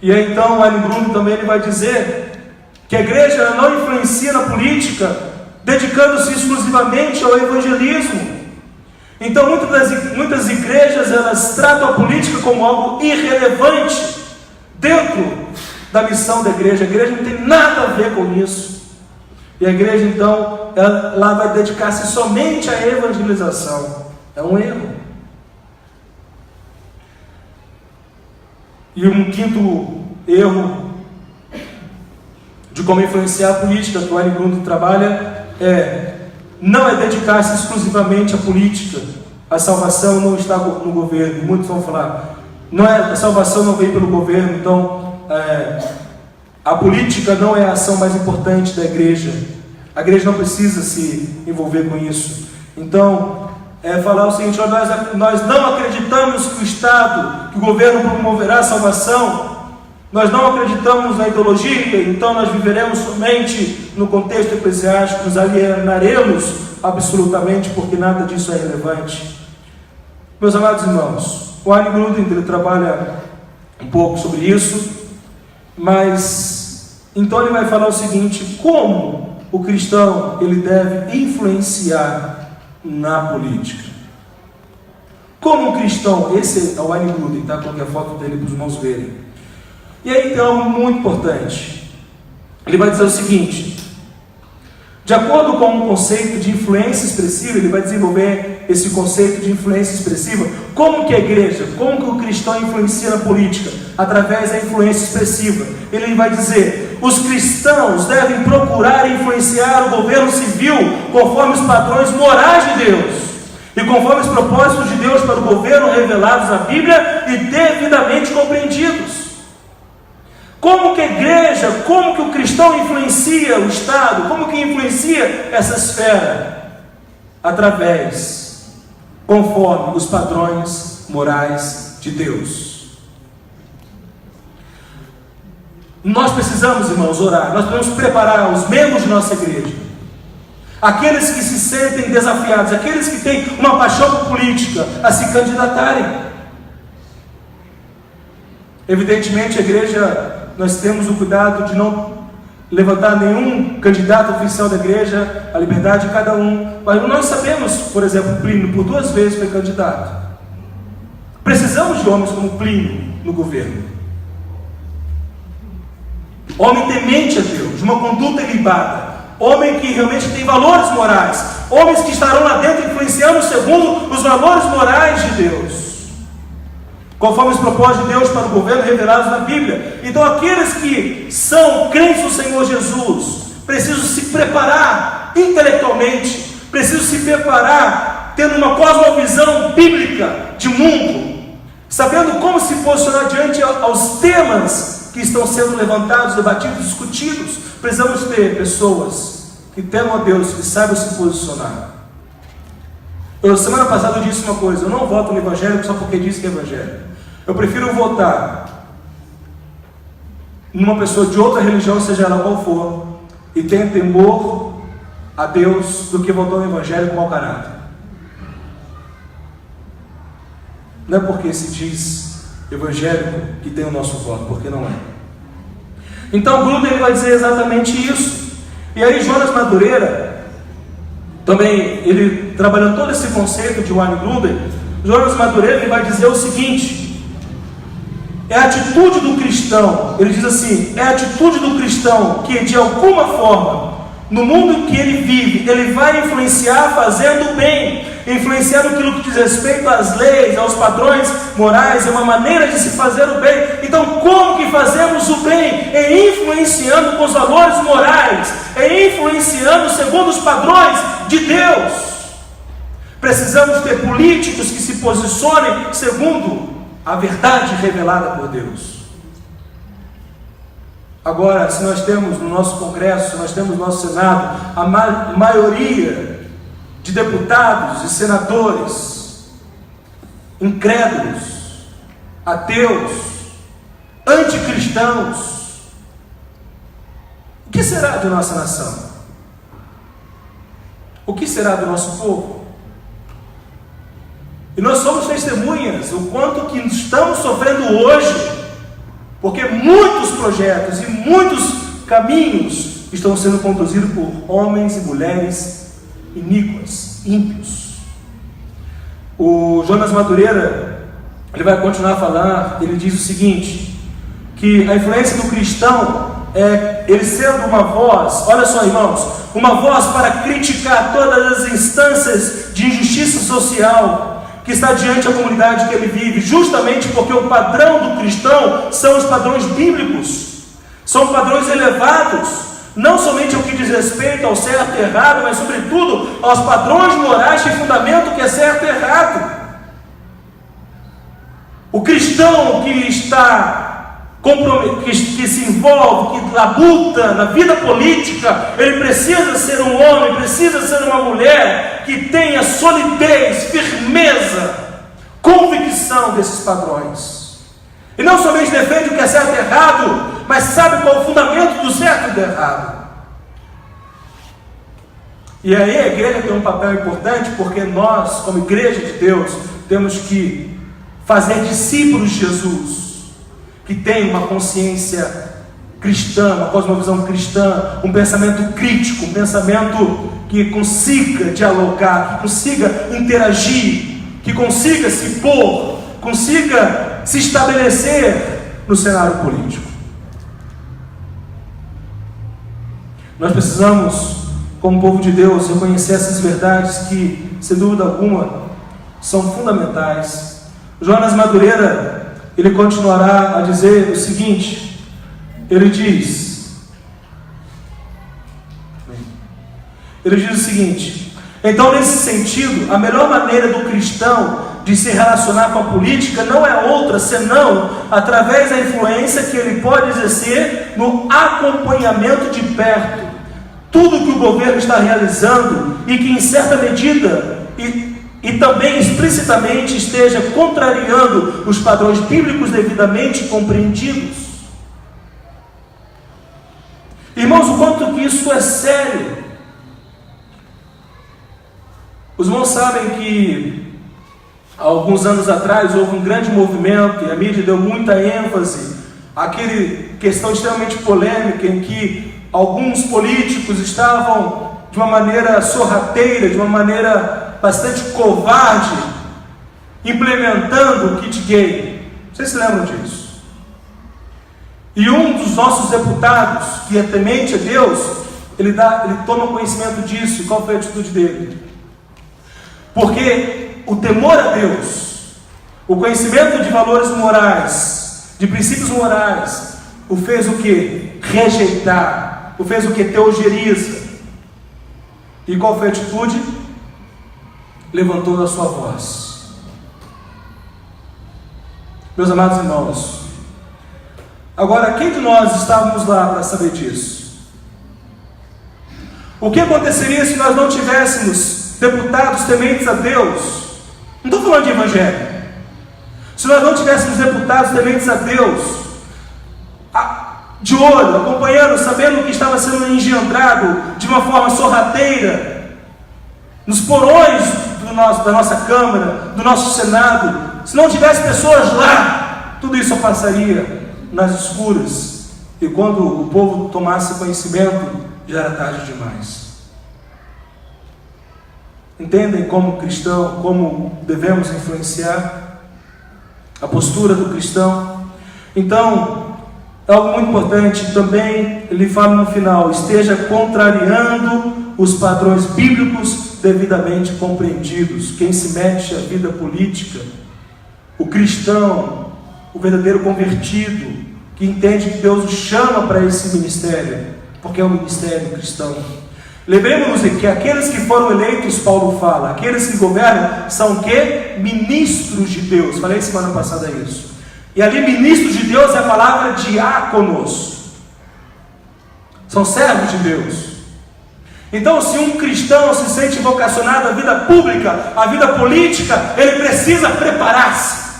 E aí então o Ayn Grund também ele vai dizer que a igreja não influencia na política, dedicando-se exclusivamente ao evangelismo. Então muitas igrejas elas tratam a política como algo irrelevante dentro da missão da igreja. A igreja não tem nada a ver com isso. E a igreja, então, ela vai dedicar-se somente à evangelização. É um erro. E um quinto erro de como influenciar a política que o Wayne Grudem trabalha não é dedicar-se exclusivamente à política. A salvação não está no governo. Muitos vão falar, a salvação não vem pelo governo, então a política não é a ação mais importante da igreja. A igreja não precisa se envolver com isso. Então, falar o seguinte: nós não acreditamos que o Estado, que o governo promoverá a salvação. Nós não acreditamos na ideologia, então nós viveremos somente no contexto eclesiástico, nos alienaremos absolutamente, porque nada disso é relevante. Meus amados irmãos, o Wayne Grudem, ele trabalha um pouco sobre isso, mas então ele vai falar o seguinte: como o cristão ele deve influenciar na política. Como um cristão, esse é o Wayne Grudem, tá? Coloquei a foto dele para os irmãos verem. E aí tem algo muito importante. Ele vai dizer o seguinte: de acordo com um conceito de influência expressiva, ele vai desenvolver esse conceito de influência expressiva. Como que a igreja, como que o cristão influencia na política? Através da influência expressiva. Ele vai dizer: os cristãos devem procurar influenciar o governo civil conforme os padrões morais de Deus e conforme os propósitos de Deus para o governo revelados na Bíblia e devidamente compreendidos. Como que a igreja, como que o cristão influencia o Estado, como que influencia essa esfera? Conforme os padrões morais de Deus. Nós precisamos, irmãos, orar. Nós precisamos preparar os membros de nossa igreja, aqueles que se sentem desafiados, aqueles que têm uma paixão por política, a se candidatarem. Evidentemente, a igreja, nós temos o cuidado de não levantar nenhum candidato oficial da igreja, a liberdade de cada um. Mas nós sabemos, por exemplo, Plínio por 2 vezes foi candidato. Precisamos de homens como Plínio no governo. Homem temente a Deus, de uma conduta ilibada, homem que realmente tem valores morais, homens que estarão lá dentro influenciando segundo os valores morais de Deus, conforme os propósitos de Deus para o governo revelados na Bíblia. Então aqueles que são crentes no Senhor Jesus precisam se preparar intelectualmente, precisam se preparar tendo uma cosmovisão bíblica de mundo, sabendo como se posicionar diante aos temas que estão sendo levantados, debatidos, discutidos. Precisamos ter pessoas que temam a Deus, que saibam se posicionar. Semana passada eu disse uma coisa: eu não voto no evangélico só porque diz que é evangélico. Eu prefiro votar numa pessoa de outra religião, seja ela qual for, e tenha temor a Deus, do que votar no evangélico mau caráter. Não é porque se diz evangélico que tem o nosso voto, porque não é. Então Grudem vai dizer exatamente isso. E aí Jonas Madureira também, ele trabalhando todo esse conceito de Wayne Grudem. Jonas Madureira, ele vai dizer o seguinte: é a atitude do cristão, ele diz assim, é a atitude do cristão que de alguma forma, no mundo em que ele vive, ele vai influenciar fazendo o bem, influenciar naquilo que diz respeito às leis, aos padrões morais, é uma maneira de se fazer o bem. Então como que fazemos o bem? É influenciando com os valores morais, é influenciando segundo os padrões de Deus. Precisamos ter políticos que se posicionem segundo a verdade revelada por Deus. Agora, se nós temos no nosso Congresso, se nós temos no nosso Senado, a maioria de deputados e senadores incrédulos, ateus, anticristãos, o que será de nossa nação? O que será do nosso povo? E nós somos testemunhas o quanto que estamos sofrendo hoje, porque muitos projetos e muitos caminhos estão sendo conduzidos por homens e mulheres iníquas, ímpios. O Jonas Madureira, ele vai continuar a falar, ele diz o seguinte, que a influência do cristão é ele sendo uma voz, olha só, irmãos, uma voz para criticar todas as instâncias de injustiça social que está diante da comunidade que ele vive, justamente porque o padrão do cristão são os padrões bíblicos, são padrões elevados, não somente ao que diz respeito ao certo e errado, mas sobretudo aos padrões morais que fundamentam o que é certo e errado. O cristão que está que se envolve, que labuta na vida política, ele precisa ser um homem, precisa ser uma mulher que tenha solidez, firmeza, convicção desses padrões. E não somente defende o que é certo e errado, mas sabe qual é o fundamento do certo e do errado. E aí a igreja tem um papel importante, porque nós, como igreja de Deus, temos que fazer discípulos de Jesus, que tem uma consciência cristã, uma cosmovisão cristã, um pensamento crítico, um pensamento que consiga dialogar, que consiga interagir, que consiga se pôr, consiga se estabelecer no cenário político. Nós precisamos, como povo de Deus, reconhecer essas verdades que, sem dúvida alguma, são fundamentais. Jonas Madureira, ele continuará a dizer o seguinte, ele diz o seguinte: então, nesse sentido, a melhor maneira do cristão de se relacionar com a política não é outra senão através da influência que ele pode exercer no acompanhamento de perto tudo que o governo está realizando e que, em certa medida, e também explicitamente esteja contrariando os padrões bíblicos devidamente compreendidos. Irmãos, o quanto que isso é sério. Os irmãos sabem que há alguns anos atrás houve um grande movimento e a mídia deu muita ênfase àquela questão extremamente polêmica em que alguns políticos estavam de uma maneira sorrateira, de uma maneira bastante covarde, implementando o kit gay. Vocês se lembram disso? E um dos nossos deputados, que é temente a Deus, ele toma conhecimento disso. E qual foi a atitude dele? Porque o temor a Deus, o conhecimento de valores morais, de princípios morais, o fez o quê? Rejeitar. O fez o quê? Teogeriza. E qual foi a atitude? Levantou a sua voz. Meus amados irmãos, agora, quem de nós estávamos lá para saber disso? O que aconteceria se nós não tivéssemos deputados tementes a Deus? Não estou falando de evangelho. Se nós não tivéssemos deputados tementes a Deus, de olho, acompanhando, sabendo o que estava sendo engendrado de uma forma sorrateira nos porões da nossa Câmara, do nosso Senado, se não tivesse pessoas lá, tudo isso passaria nas escuras, e quando o povo tomasse conhecimento, já era tarde demais. Entendem como cristão, como devemos influenciar a postura do cristão? Então, algo muito importante também, ele fala no final: esteja contrariando os padrões bíblicos devidamente compreendidos. Quem se mete à vida política, o cristão, o verdadeiro convertido, que entende que Deus o chama para esse ministério, porque é um ministério cristão. Lembremos-nos que aqueles que foram eleitos, Paulo fala, aqueles que governam, são o quê? Ministros de Deus. Falei semana passada isso. E ali, ministros de Deus é a palavra diáconos. São servos de Deus. Então, se um cristão se sente vocacionado à vida pública, à vida política, ele precisa preparar-se.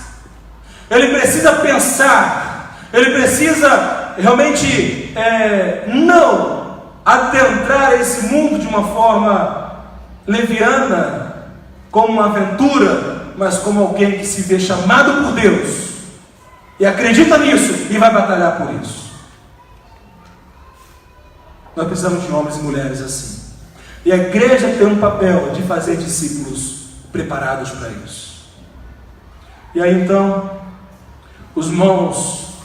Ele precisa pensar. Ele precisa realmente não adentrar esse mundo de uma forma leviana, como uma aventura, mas como alguém que se vê chamado por Deus e acredita nisso e vai batalhar por isso. Nós precisamos de homens e mulheres assim. E a igreja tem um papel de fazer discípulos preparados para isso. E aí então, os irmãos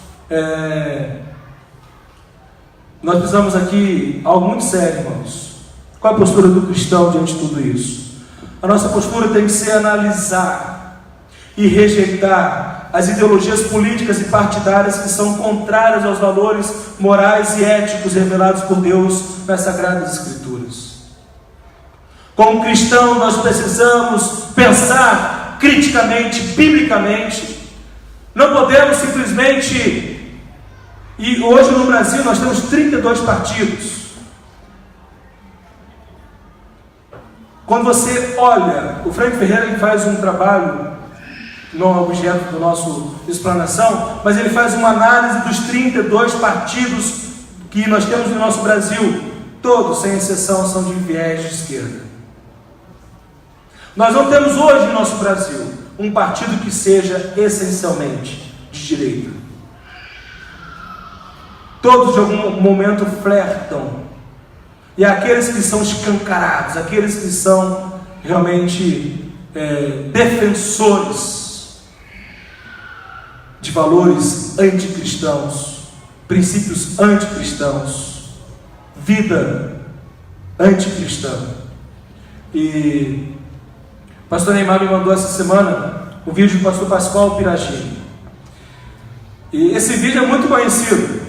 Nós precisamos aqui algo muito sério, irmãos. Qual é a postura do cristão diante de tudo isso? A nossa postura tem que ser analisar e rejeitar as ideologias políticas e partidárias que são contrárias aos valores morais e éticos revelados por Deus nas Sagradas Escrituras. Como cristão, nós precisamos pensar criticamente, biblicamente. Não podemos simplesmente... E hoje no Brasil nós temos 32 partidos. Quando você olha, o Frank Ferreira ele faz um trabalho, não é objeto do nosso explanação, mas ele faz uma análise dos 32 partidos que nós temos no nosso Brasil. Todos, sem exceção, são de viés de esquerda. Nós não temos hoje no nosso Brasil um partido que seja essencialmente de direita. Todos de algum momento flertam. E aqueles que são escancarados, aqueles que são realmente defensores de valores anticristãos, princípios anticristãos, vida anticristã. E o pastor Neymar me mandou essa semana um vídeo do pastor Pascoal Piragini. E esse vídeo é muito conhecido.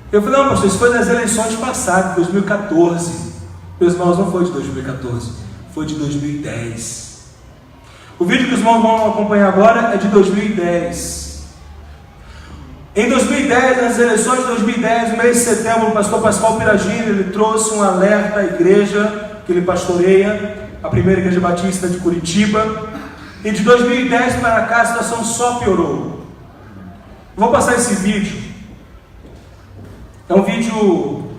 Eu falei, não, pastor, isso foi nas eleições passadas, 2014. Meus irmãos, não foi de 2014, foi de 2010. O vídeo que os irmãos vão acompanhar agora é de 2010. Em 2010, nas eleições de 2010, no mês de setembro, o pastor Pascoal Piragini, ele trouxe um alerta à igreja que ele pastoreia, a primeira igreja batista de Curitiba. E de 2010 para cá, a situação só piorou. Vou passar esse vídeo. É um vídeo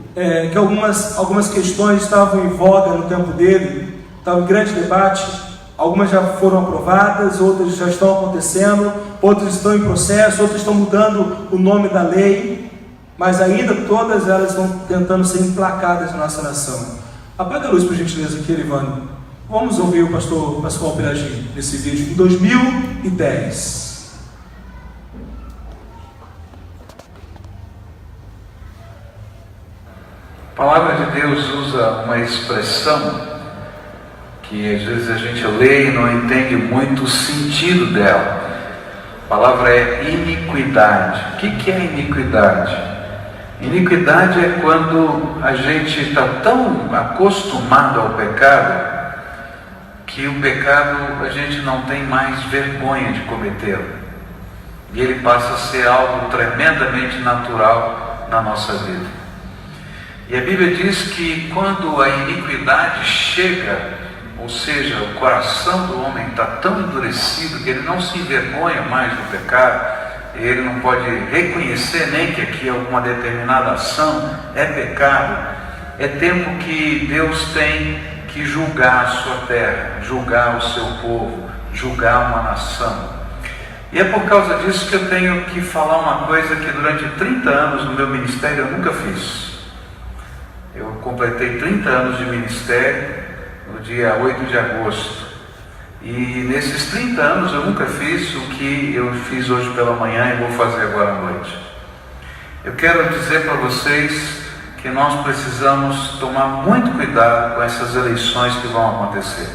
que algumas questões estavam em voga no tempo dele, estava em grande debate. Algumas já foram aprovadas, outras já estão acontecendo, outras estão em processo, outras estão mudando o nome da lei, mas ainda todas elas estão tentando ser emplacadas na nossa nação. Apaga a luz, por gentileza, aqui, Elivane. Vamos ouvir o pastor Pascoal Piragini nesse vídeo, em 2010. A palavra de Deus usa uma expressão que às vezes a gente lê e não entende muito o sentido dela. A palavra é iniquidade. O que é iniquidade? Iniquidade é quando a gente está tão acostumado ao pecado que o pecado a gente não tem mais vergonha de cometê-lo. E ele passa a ser algo tremendamente natural na nossa vida. E a Bíblia diz que quando a iniquidade chega, ou seja, o coração do homem está tão endurecido que ele não se envergonha mais do pecado, ele não pode reconhecer nem que aqui alguma determinada ação é pecado, é tempo que Deus tem que julgar a sua terra, julgar o seu povo, julgar uma nação. E é por causa disso que eu tenho que falar uma coisa que durante 30 anos no meu ministério eu nunca fiz. Eu completei 30 anos de ministério no dia 8 de agosto. E nesses 30 anos eu nunca fiz o que eu fiz hoje pela manhã e vou fazer agora à noite. Eu quero dizer para vocês que nós precisamos tomar muito cuidado com essas eleições que vão acontecer.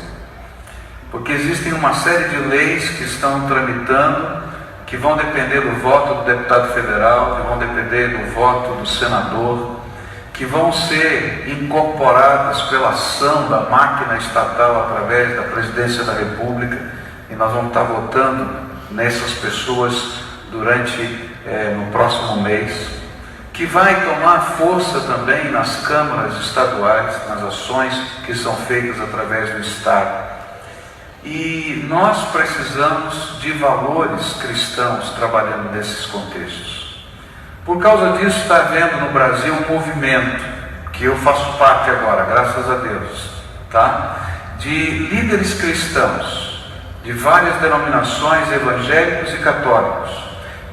Porque existem uma série de leis que estão tramitando, que vão depender do voto do deputado federal, que vão depender do voto do senador, que vão ser incorporadas pela ação da máquina estatal através da presidência da República, e nós vamos estar votando nessas pessoas no próximo mês, que vai tomar força também nas câmaras estaduais, nas ações que são feitas através do Estado. E nós precisamos de valores cristãos trabalhando nesses contextos. Por causa disso está havendo no Brasil um movimento, que eu faço parte agora, graças a Deus, tá? De líderes cristãos, de várias denominações, evangélicos e católicos,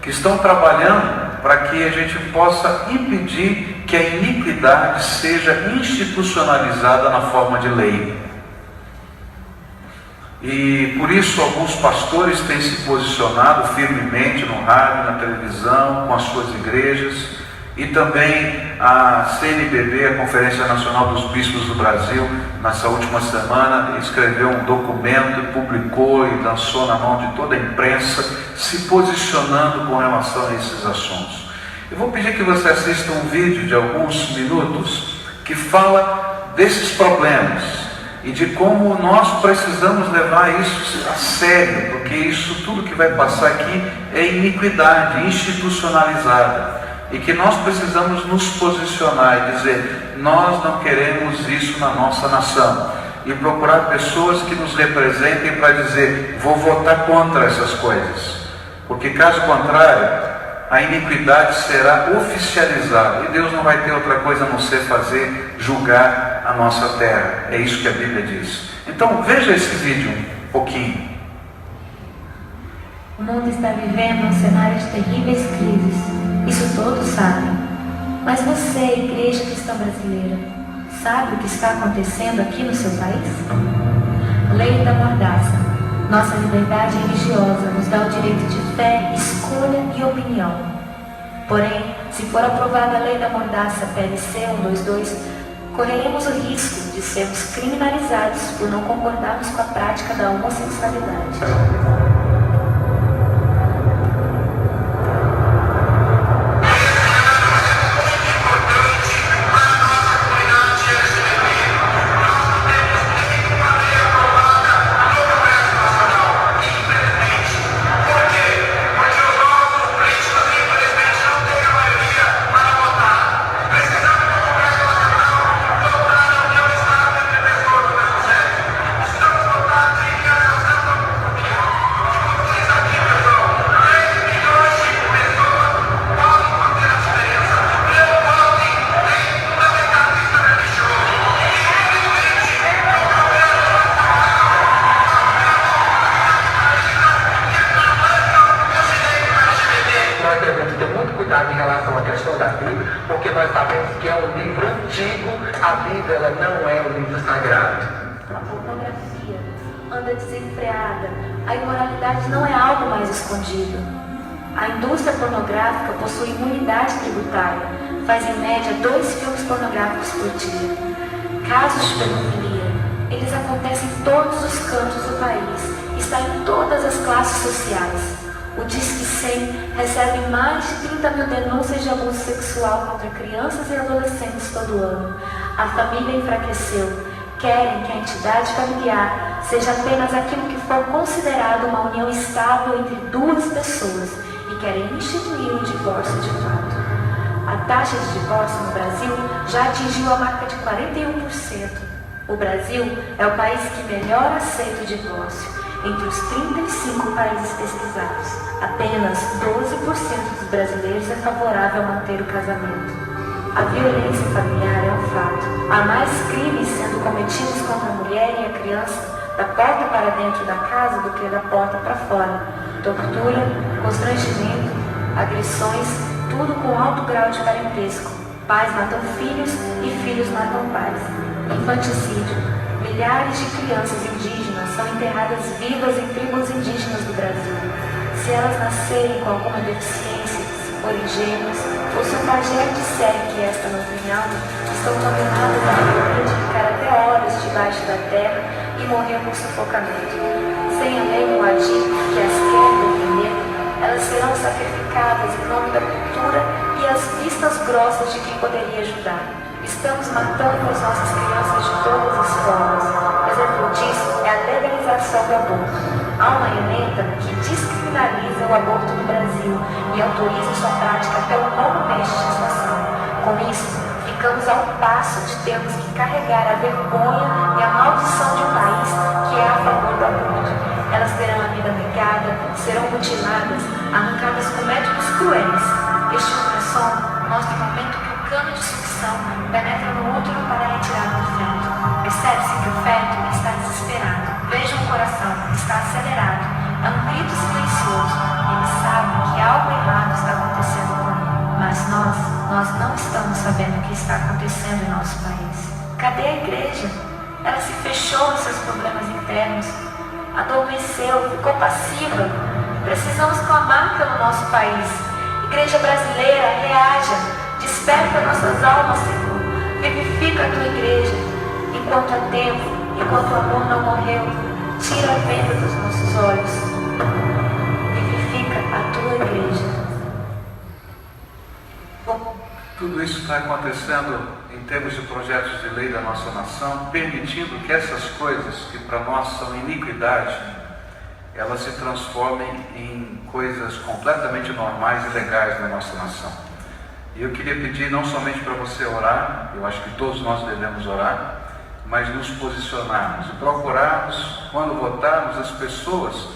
que estão trabalhando para que a gente possa impedir que a iniquidade seja institucionalizada na forma de lei. E por isso alguns pastores têm se posicionado firmemente no rádio, na televisão, com as suas igrejas, e também a CNBB, a Conferência Nacional dos Bispos do Brasil, nessa última semana escreveu um documento e publicou e lançou na mão de toda a imprensa, se posicionando com relação a esses assuntos. Eu vou pedir que você assista um vídeo de alguns minutos que fala desses problemas e de como nós precisamos levar isso a sério, porque isso tudo que vai passar aqui é iniquidade institucionalizada, e que nós precisamos nos posicionar e dizer: nós não queremos isso na nossa nação, e procurar pessoas que nos representem para dizer: vou votar contra essas coisas, porque caso contrário a iniquidade será oficializada, e Deus não vai ter outra coisa a não ser fazer julgar a nossa terra. É isso que a Bíblia diz. Então veja esse vídeo um pouquinho. O mundo está vivendo um cenário de terríveis crises, isso todos sabem. Mas você, Igreja Cristã Brasileira, sabe o que está acontecendo aqui no seu país? Lei da mordaça. Nossa liberdade religiosa nos dá o direito de fé, escolha e opinião. Porém, se for aprovada a lei da mordaça PLC 122, correremos o risco de sermos criminalizados por não concordarmos com a prática da homossexualidade. Em relação à questão da Bíblia, porque nós sabemos que é um livro antigo, a Bíblia ela não é um livro sagrado. A pornografia anda desenfreada, a imoralidade não é algo mais escondido. A indústria pornográfica possui imunidade tributária, faz em média 2 filmes pornográficos por dia. Casos de pedofilia, eles acontecem em todos os cantos do país, está em todas as classes sociais. O Disque 100 recebe mais de 30 mil denúncias de abuso sexual contra crianças e adolescentes todo ano. A família enfraqueceu. Querem que a entidade familiar seja apenas aquilo que for considerado uma união estável entre duas pessoas e querem instituir um divórcio de fato. A taxa de divórcio no Brasil já atingiu a marca de 41%. O Brasil é o país que melhor aceita o divórcio. Entre os 35 países pesquisados, apenas 12% dos brasileiros é favorável a manter o casamento. A violência familiar é um fato. Há mais crimes sendo cometidos contra a mulher e a criança da porta para dentro da casa do que da porta para fora. Tortura, constrangimento, agressões, tudo com alto grau de parentesco. Pais matam filhos e filhos matam pais. Infanticídio. Milhares de crianças indígenas são enterradas vivas em tribos indígenas do Brasil. Se elas nascerem com alguma deficiência, se forem gêmeas, ou se o pajé disser que esta não tem alma, estão condenadas a morrer de ficar até horas debaixo da terra e morrer por sufocamento. Sem a lei Moadi, que as quer defender, elas serão sacrificadas em nome da cultura e às vistas grossas de quem poderia ajudar. Estamos matando as nossas crianças de todas as formas. Exemplo disso é a legalização do aborto. Há uma emenda que descriminaliza o aborto no Brasil e autoriza sua prática até o 9º mês de gestação. Com isso, ficamos ao passo de termos que carregar a vergonha e a maldição de um país que é a favor do aborto. Elas terão a vida negada, serão mutiladas, arrancadas com métodos cruéis. Este ultrassom mostra o momento que o cano de sucção penetra no útero para retirar o feto. Percebe-se que o feto está desesperado. Veja o coração, está acelerado. É um grito silencioso. Ele sabe que algo errado está acontecendo com ele. Mas nós não estamos sabendo o que está acontecendo em nosso país. Cadê a igreja? Ela se fechou nos seus problemas internos. adormeceu, ficou passiva. Precisamos clamar pelo nosso país. Igreja brasileira, reaja, desperta nossas almas, Senhor. Vivifica a tua igreja. Enquanto há tempo, enquanto o amor não morreu, tira a venda dos nossos olhos. Vivifica a tua igreja. Tudo isso está acontecendo em termos de projetos de lei da nossa nação, permitindo que essas coisas, que para nós são iniquidade, elas se transformem em coisas completamente normais e legais na nossa nação. E eu queria pedir não somente para você orar, eu acho que todos nós devemos orar, mas nos posicionarmos e procurarmos, quando votarmos, as pessoas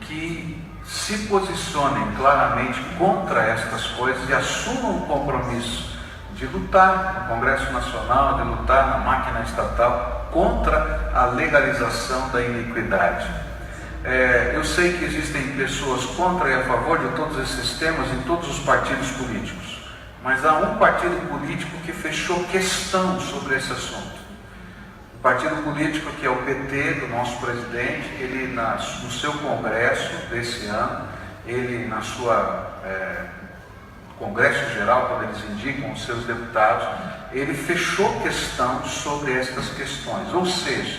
que se posicionem claramente contra estas coisas e assumam o compromisso de lutar no Congresso Nacional, de lutar na máquina estatal contra a legalização da iniquidade. Eu sei que existem pessoas contra e a favor de todos esses temas em todos os partidos políticos, mas há um partido político que fechou questão sobre esse assunto. O partido político que é o PT, do nosso presidente, ele no seu congresso desse ano, ele na sua congresso geral, quando eles indicam os seus deputados, ele fechou questão sobre estas questões. Ou seja,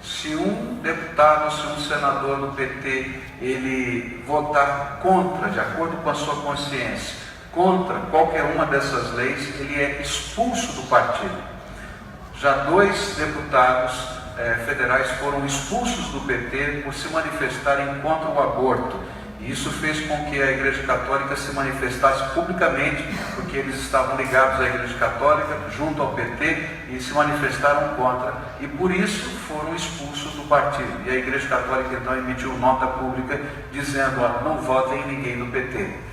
se um deputado, se um senador do PT, ele votar contra, de acordo com a sua consciência, contra qualquer uma dessas leis, ele é expulso do partido. Já 2 deputados federais foram expulsos do PT por se manifestarem contra o aborto. E isso fez com que a Igreja Católica se manifestasse publicamente, porque eles estavam ligados à Igreja Católica, junto ao PT, e se manifestaram contra. E por isso foram expulsos do partido. E a Igreja Católica então emitiu nota pública dizendo: não votem em ninguém do PT.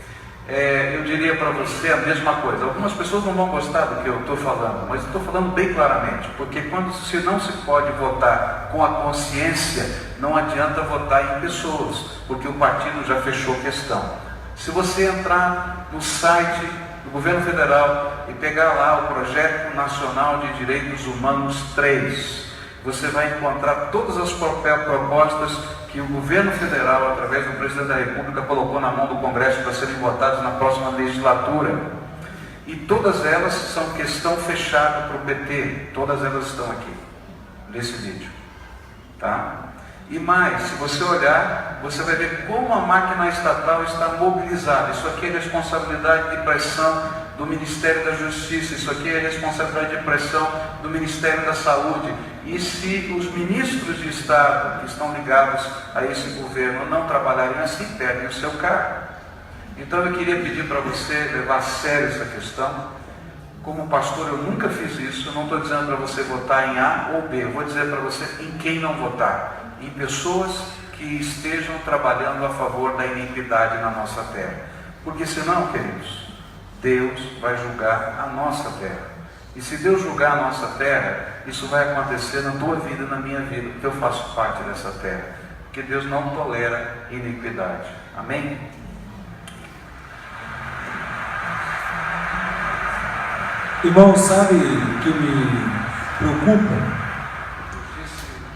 Eu diria para você a mesma coisa. Algumas pessoas não vão gostar do que eu estou falando, mas estou falando bem claramente, porque se não se pode votar com a consciência, não adianta votar em pessoas, porque o partido já fechou questão. Se você entrar no site do governo federal e pegar lá o Projeto Nacional de Direitos Humanos 3, você vai encontrar todas as propostas que o governo federal, através do presidente da República, colocou na mão do Congresso para serem votadas na próxima legislatura. E todas elas são questão fechada para o PT. Todas elas estão aqui, nesse vídeo. Tá? E mais, se você olhar, você vai ver como a máquina estatal está mobilizada. Isso aqui é responsabilidade de pressão do Ministério da Justiça, isso aqui é responsabilidade de pressão do Ministério da Saúde. E se os ministros de Estado que estão ligados a esse governo não trabalharem assim, perdem o seu cargo. Então eu queria pedir para você levar a sério essa questão. Como pastor, eu nunca fiz isso. Eu não estou dizendo para você votar em A ou B. Eu vou dizer para você em quem não votar. Em pessoas que estejam trabalhando a favor da iniquidade na nossa terra. Porque senão, queridos, Deus vai julgar a nossa terra. E se Deus julgar a nossa terra, isso vai acontecer na tua vida e na minha vida, porque eu faço parte dessa terra. Porque Deus não tolera iniquidade. Amém? Irmão, sabe o que me preocupa?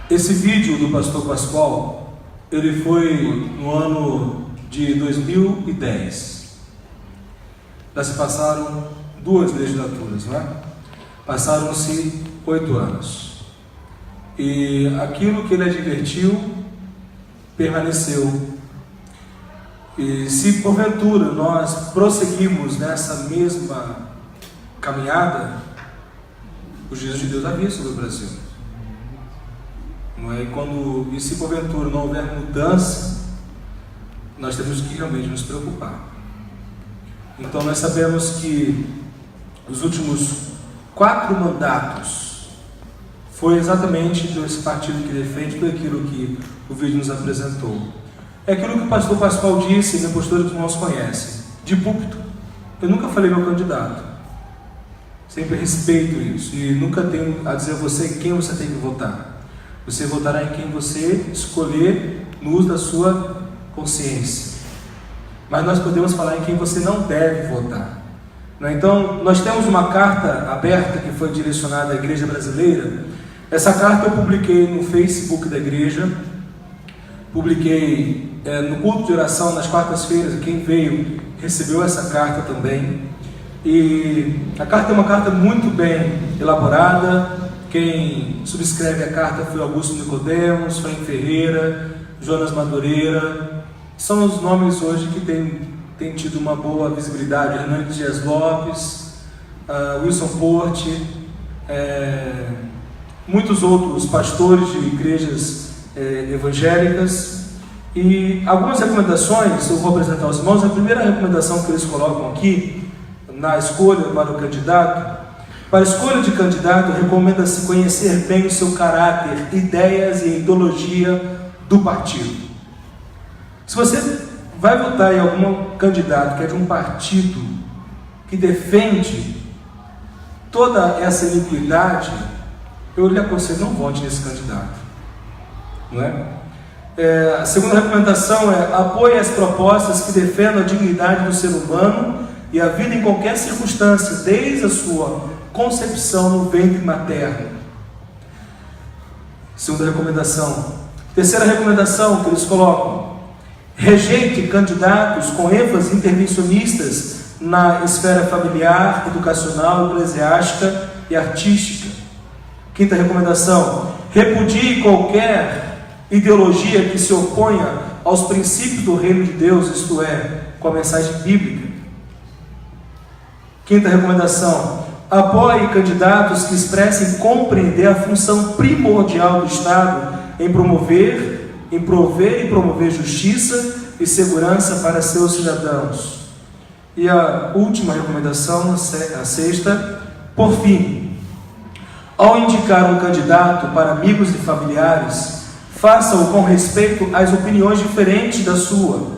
Esse vídeo do pastor Pascoal, ele foi no ano de 2010. Já se passaram 2 legislaturas, não é? Passaram-se 8 anos. E aquilo que ele advertiu permaneceu. E se porventura nós prosseguimos nessa mesma caminhada, o juízo de Deus havia sobre o Brasil. Não é? E se porventura não houver mudança, nós temos que realmente nos preocupar. Então nós sabemos que os últimos 4 mandatos foi exatamente desse partido que defende tudo aquilo que o vídeo nos apresentou. É aquilo que o pastor Pascoal disse, minha postura que os irmãos conhecem, de púlpito. Eu nunca falei meu candidato, sempre respeito isso, e nunca tenho a dizer a você quem você tem que votar. Você votará em quem você escolher no uso da sua consciência. Mas nós podemos falar em quem você não deve votar. Então, nós temos uma carta aberta que foi direcionada à igreja brasileira. Essa carta eu publiquei no Facebook da igreja. publiquei no culto de oração nas quartas-feiras. Quem veio recebeu essa carta também. E a carta é uma carta muito bem elaborada. Quem subscreve a carta foi Augusto Nicodemos, Frank Ferreira, Jonas Madureira. São os nomes hoje que têm tido uma boa visibilidade. Hernandes Dias Lopes, Wilson Porte, muitos outros pastores de igrejas evangélicas. E algumas recomendações eu vou apresentar aos irmãos. A primeira recomendação que eles colocam aqui, na escolha para o candidato: para a escolha de candidato, recomenda-se conhecer bem o seu caráter, ideias e ideologia do partido. Se você vai votar em algum candidato que é de um partido que defende toda essa iniquidade, eu lhe aconselho, não vote nesse candidato. Não é? A segunda recomendação é: apoie as propostas que defendam a dignidade do ser humano e a vida em qualquer circunstância, desde a sua concepção no ventre materno. Segunda recomendação. Terceira recomendação que eles colocam: rejeite candidatos com ênfase intervencionistas na esfera familiar, educacional, eclesiástica e artística. Quinta recomendação: repudie qualquer ideologia que se oponha aos princípios do reino de Deus, isto é, com a mensagem bíblica. Quinta recomendação: apoie candidatos que expressem compreender a função primordial do Estado em prover e promover justiça e segurança para seus cidadãos. E a última recomendação, a sexta: por fim, ao indicar um candidato para amigos e familiares, faça-o com respeito às opiniões diferentes da sua,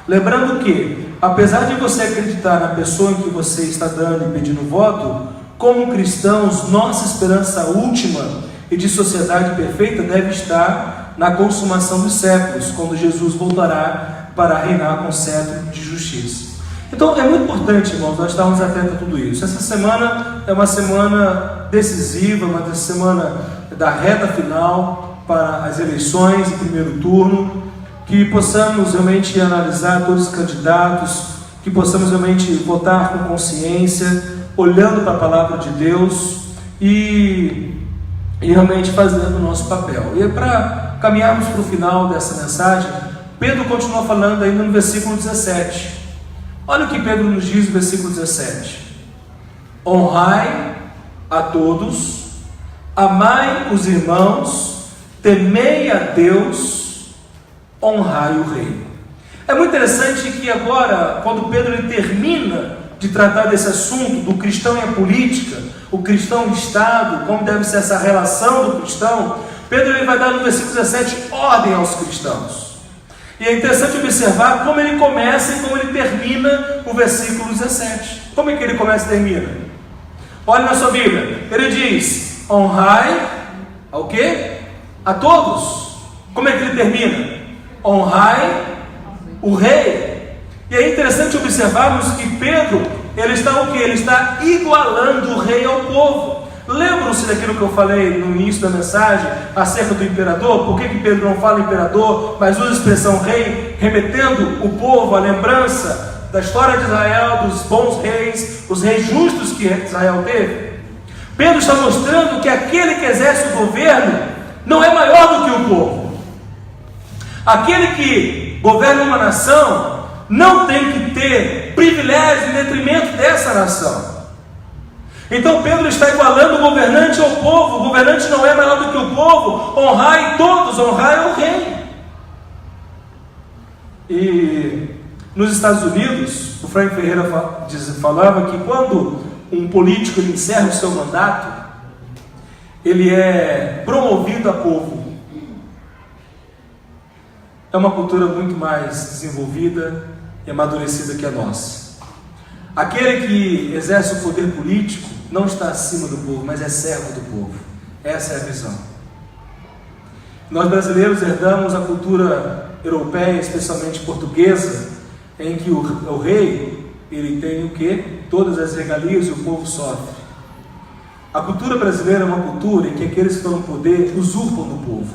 lembrando que, apesar de você acreditar na pessoa em que você está dando e pedindo voto, como cristãos, nossa esperança última e de sociedade perfeita deve estar na consumação dos séculos, quando Jesus voltará para reinar com cetro de justiça. Então é muito importante, irmãos, nós estarmos atentos a tudo isso. Essa semana é uma semana decisiva, uma semana da reta final para as eleições em primeiro turno, que possamos realmente analisar todos os candidatos, que possamos realmente votar com consciência, olhando para a palavra de Deus e realmente fazendo o nosso papel. E para caminharmos para o final dessa mensagem, Pedro continua falando ainda no versículo 17. Olha o que Pedro nos diz no versículo 17: honrai a todos, amai os irmãos, temei a Deus, honrai o rei. É muito interessante que agora, quando Pedro ele termina de tratar desse assunto do cristão e a política, o cristão e o Estado, como deve ser essa relação do cristão, Pedro ele vai dar no versículo 17 ordem aos cristãos. E é interessante observar como ele começa e como ele termina o versículo 17. Como é que ele começa e termina? Olha na sua Bíblia, ele diz: honrai ao quê? A todos. Como é que ele termina? Honrai o rei. E é interessante observarmos que Pedro, ele está o quê? Ele está igualando o rei ao povo. Lembram-se daquilo que eu falei no início da mensagem acerca do imperador? Por que Pedro não fala imperador, mas usa a expressão rei, remetendo o povo à lembrança da história de Israel, dos bons reis, os reis justos que Israel teve? Pedro está mostrando que aquele que exerce o governo não é maior do que o povo. Aquele que governa uma nação não tem que ter privilégio em detrimento dessa nação. Então Pedro está igualando o governante ao povo. O governante não é maior do que o povo. Honrai todos, honrai o rei. E nos Estados Unidos, o Frank Ferreira falava que quando um político ele encerra o seu mandato, ele é promovido a povo. É uma cultura muito mais desenvolvida e amadurecida que a nossa. Aquele que exerce o poder político não está acima do povo, mas é servo do povo. Essa é a visão. Nós brasileiros herdamos a cultura europeia, especialmente portuguesa, em que o rei, ele tem o quê? Todas as regalias e o povo sofre. A cultura brasileira é uma cultura em que aqueles que estão no poder usurpam do povo,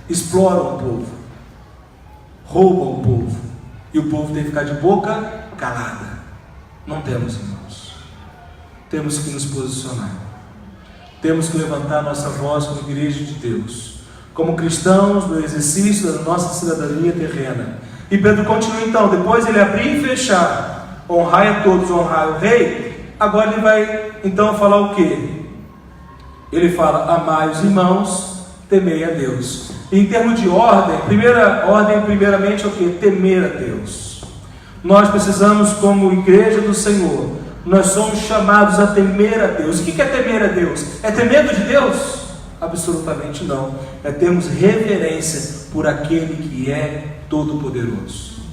exploram o povo. rouba o povo, e o povo tem que ficar de boca calada. Não temos, irmãos. Temos que nos posicionar. Temos que levantar nossa voz como igreja de Deus, como cristãos no exercício da nossa cidadania terrena. E Pedro continua então, depois ele abrir e fechar, honrai a todos, honrai o rei. Agora ele vai então falar o quê? Ele fala, amai os irmãos, temei a Deus. E em termos de ordem, primeira ordem primeiramente é o quê? Temer a Deus. Nós precisamos, como igreja do Senhor, nós somos chamados a temer a Deus. O que é temer a Deus? É ter medo de Deus? Absolutamente não. É termos reverência por aquele que é todo-poderoso.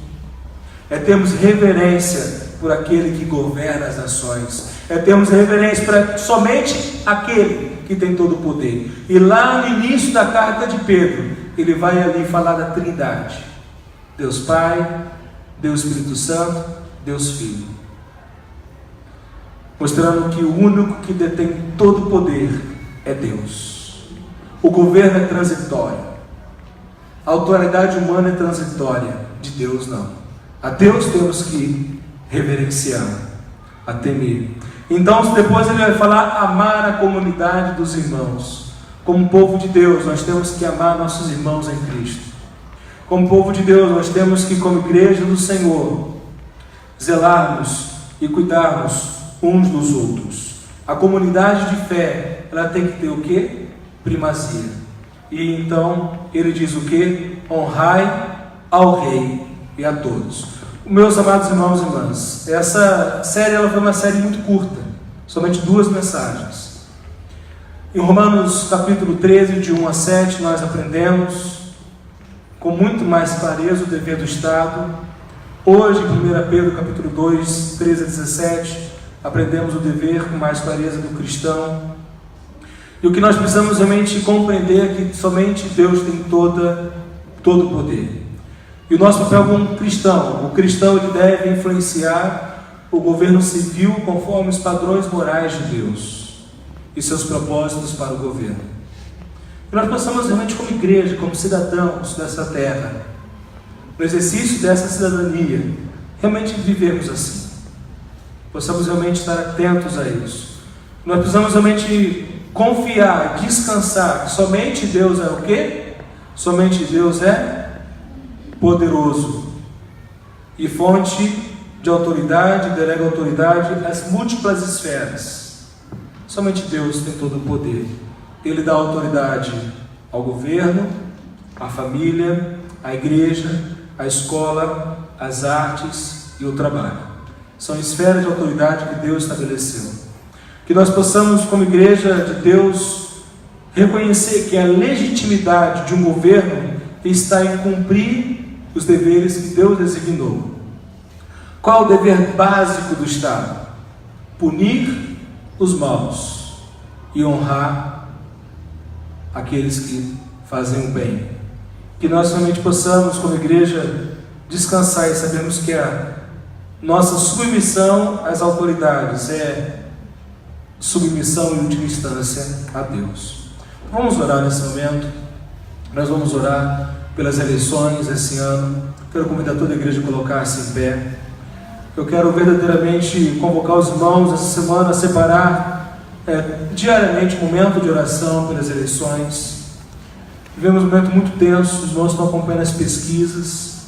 É termos reverência por aquele que governa as nações. É termos reverência para somente aquele que tem todo o poder. E lá no início da carta de Pedro, ele vai ali falar da Trindade: Deus Pai, Deus Espírito Santo, Deus Filho, mostrando que o único que detém todo o poder é Deus. O governo é transitório, a autoridade humana é transitória, de Deus não. A Deus temos que reverenciar, a temer. Então depois ele vai falar amar a comunidade dos irmãos. Como povo de Deus, nós temos que amar nossos irmãos em Cristo. Como povo de Deus, nós temos que, como igreja do Senhor, zelarmos e cuidarmos uns dos outros. A comunidade de fé, ela tem que ter o quê? Primazia. E então ele diz o quê? Honrai ao rei e a todos. Meus amados irmãos e irmãs, essa série ela foi uma série muito curta, somente 2 mensagens. Em Romanos capítulo 13, de 1 a 7, nós aprendemos com muito mais clareza o dever do Estado. Hoje, em 1 Pedro capítulo 2, 13 a 17, aprendemos o dever com mais clareza do cristão. E o que nós precisamos realmente compreender é que somente Deus tem todo o poder. E o nosso papel como cristão, o cristão ele deve influenciar o governo civil conforme os padrões morais de Deus e seus propósitos para o governo. E nós possamos realmente, como igreja, como cidadãos dessa terra, no exercício dessa cidadania, realmente vivermos assim. Possamos realmente estar atentos a isso. Nós precisamos realmente confiar, descansar que somente Deus é o quê? Somente Deus é poderoso e fonte de autoridade, delega autoridade às múltiplas esferas. Somente Deus tem todo o poder. Ele dá autoridade ao governo, à família, à igreja, à escola, às artes e ao trabalho. São esferas de autoridade que Deus estabeleceu. Que nós possamos, como igreja de Deus, reconhecer que a legitimidade de um governo está em cumprir os deveres que Deus designou. Qual o dever básico do Estado? Punir os maus e honrar aqueles que fazem o bem. Que nós realmente possamos, como igreja, descansar e sabermos que a nossa submissão às autoridades é submissão em última instância a Deus. Vamos orar nesse momento. Nós vamos orar pelas eleições esse ano. Quero convidar toda a igreja a colocar-se em pé. Eu quero verdadeiramente convocar os irmãos essa semana a separar diariamente um momento de oração pelas eleições. Vivemos um momento muito tenso, os irmãos estão acompanhando as pesquisas,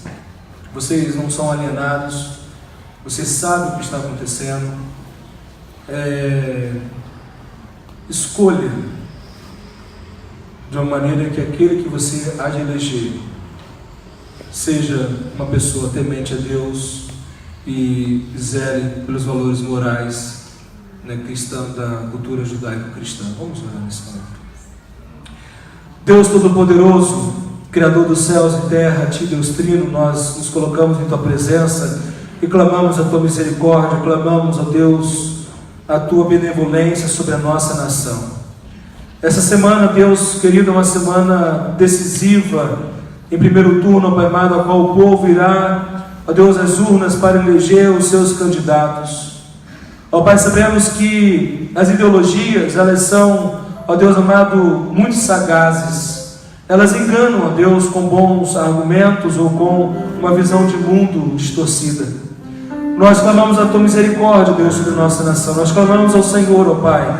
vocês não são alienados, vocês sabem o que está acontecendo. Escolha de uma maneira que aquele que você há de eleger seja uma pessoa temente a Deus e zele pelos valores morais, cristã, da cultura judaico-cristã. Vamos orar nesse momento. Deus Todo-Poderoso, Criador dos céus e terra, a Ti, Deus Trino, nós nos colocamos em Tua presença e clamamos a Tua misericórdia, clamamos a Deus a Tua benevolência sobre a nossa nação. Essa semana, Deus querido, é uma semana decisiva, em primeiro turno, Pai amado, a qual o povo irá, ó Deus, às urnas para eleger os seus candidatos. Ó Pai, sabemos que as ideologias, elas são, ó Deus amado, muito sagazes. Elas enganam, ó Deus, com bons argumentos ou com uma visão de mundo distorcida. Nós clamamos a Tua misericórdia, Deus, sobre a nossa nação. Nós clamamos ao Senhor, ó Pai,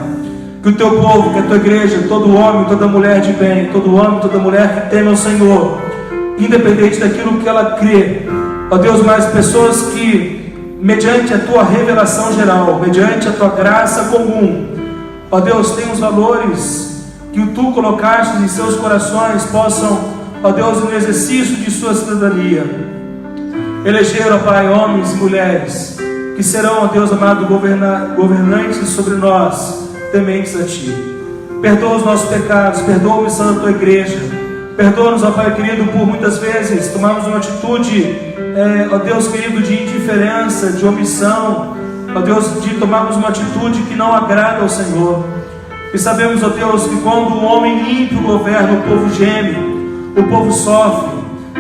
que o Teu povo, que a Tua igreja, todo homem, toda mulher de bem, todo homem, toda mulher que teme ao Senhor, independente daquilo que ela crê, ó Deus, mais pessoas que, mediante a Tua revelação geral, mediante a Tua graça comum, ó Deus, tem os valores que Tu colocaste em seus corações, possam, ó Deus, no exercício de sua cidadania, eleger, ó Pai, homens e mulheres que serão, ó Deus amado, governantes sobre nós, tementes a Ti. Perdoa os nossos pecados, perdoa a omissão da Tua igreja, perdoa-nos, ó Pai querido, por muitas vezes tomarmos uma atitude, ó Deus querido, de indiferença, de omissão, ó Deus, de tomarmos uma atitude que não agrada ao Senhor. E sabemos, ó Deus, que quando o homem ímpio governa, o povo geme, o povo sofre.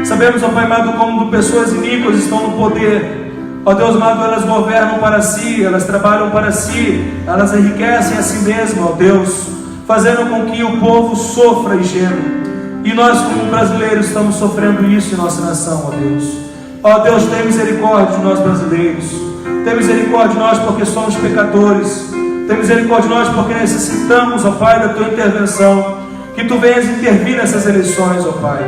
Sabemos, ó Pai amado, como pessoas iníquas estão no poder. Ó Deus amado, elas governam para si, elas trabalham para si, elas enriquecem a si mesmas, ó Deus, fazendo com que o povo sofra e geme. E nós, como brasileiros, estamos sofrendo isso em nossa nação, ó Deus. Ó Deus, tem misericórdia de nós brasileiros. Tem misericórdia de nós porque somos pecadores. Tem misericórdia de nós porque necessitamos, ó Pai, da Tua intervenção. Que Tu venhas intervir nessas eleições, ó Pai.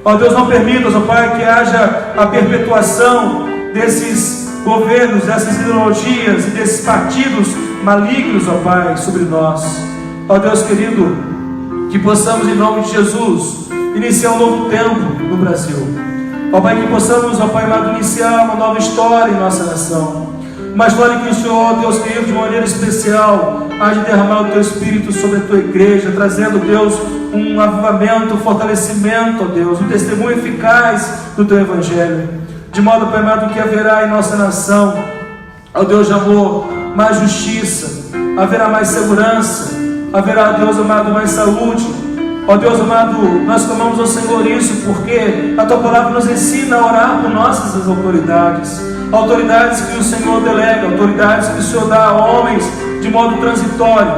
Ó Deus, não permitas, ó Pai, que haja a perpetuação desses governos, dessas ideologias e desses partidos malignos, ó Pai, sobre nós. Ó Deus querido, que possamos, em nome de Jesus, iniciar um novo tempo no Brasil. Ó Pai, que possamos, ó Pai amado, iniciar uma nova história em nossa nação. Uma história que o Senhor, Deus querido, de maneira especial, há de derramar o Teu Espírito sobre a Tua igreja, trazendo, Deus, um avivamento, um fortalecimento, ó Deus, um testemunho eficaz do Teu Evangelho. De modo, Pai amado, que haverá em nossa nação, ó Deus de amor, mais justiça, haverá mais segurança, haverá, Deus amado, mais saúde. Ó Deus amado, nós clamamos ao Senhor isso porque a Tua palavra nos ensina a orar por nossas autoridades. Autoridades que o Senhor delega, autoridades que o Senhor dá a homens de modo transitório.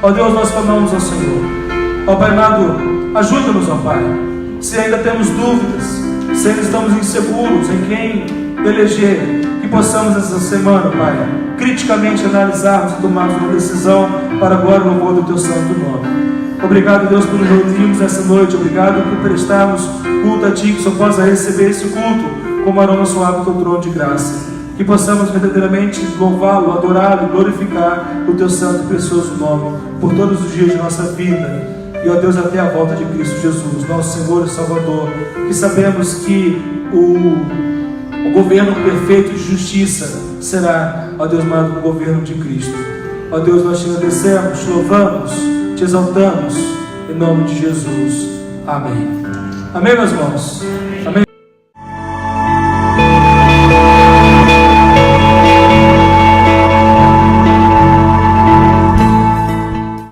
Ó Deus, nós clamamos ao Senhor. Ó Pai amado, ajuda-nos, ó Pai. Se ainda temos dúvidas, se ainda estamos inseguros em quem eleger, que possamos essa semana, Pai, criticamente analisarmos e tomarmos uma decisão para agora o louvor do Teu santo nome. Obrigado, Deus, por nos reunirmos essa noite. Obrigado por prestarmos culto a Ti, que só possa receber esse culto como aroma suave do Teu trono de graça. Que possamos verdadeiramente louvá-lo, adorá-lo, glorificar o Teu santo e precioso nome por todos os dias de nossa vida. E, ó Deus, até a volta de Cristo Jesus, nosso Senhor e Salvador, que sabemos que o governo perfeito de justiça será, ó Deus amado, o governo de Cristo. Ó Deus, nós Te agradecemos, Te louvamos, Te exaltamos, em nome de Jesus. Amém. Amém, meus irmãos? Amém.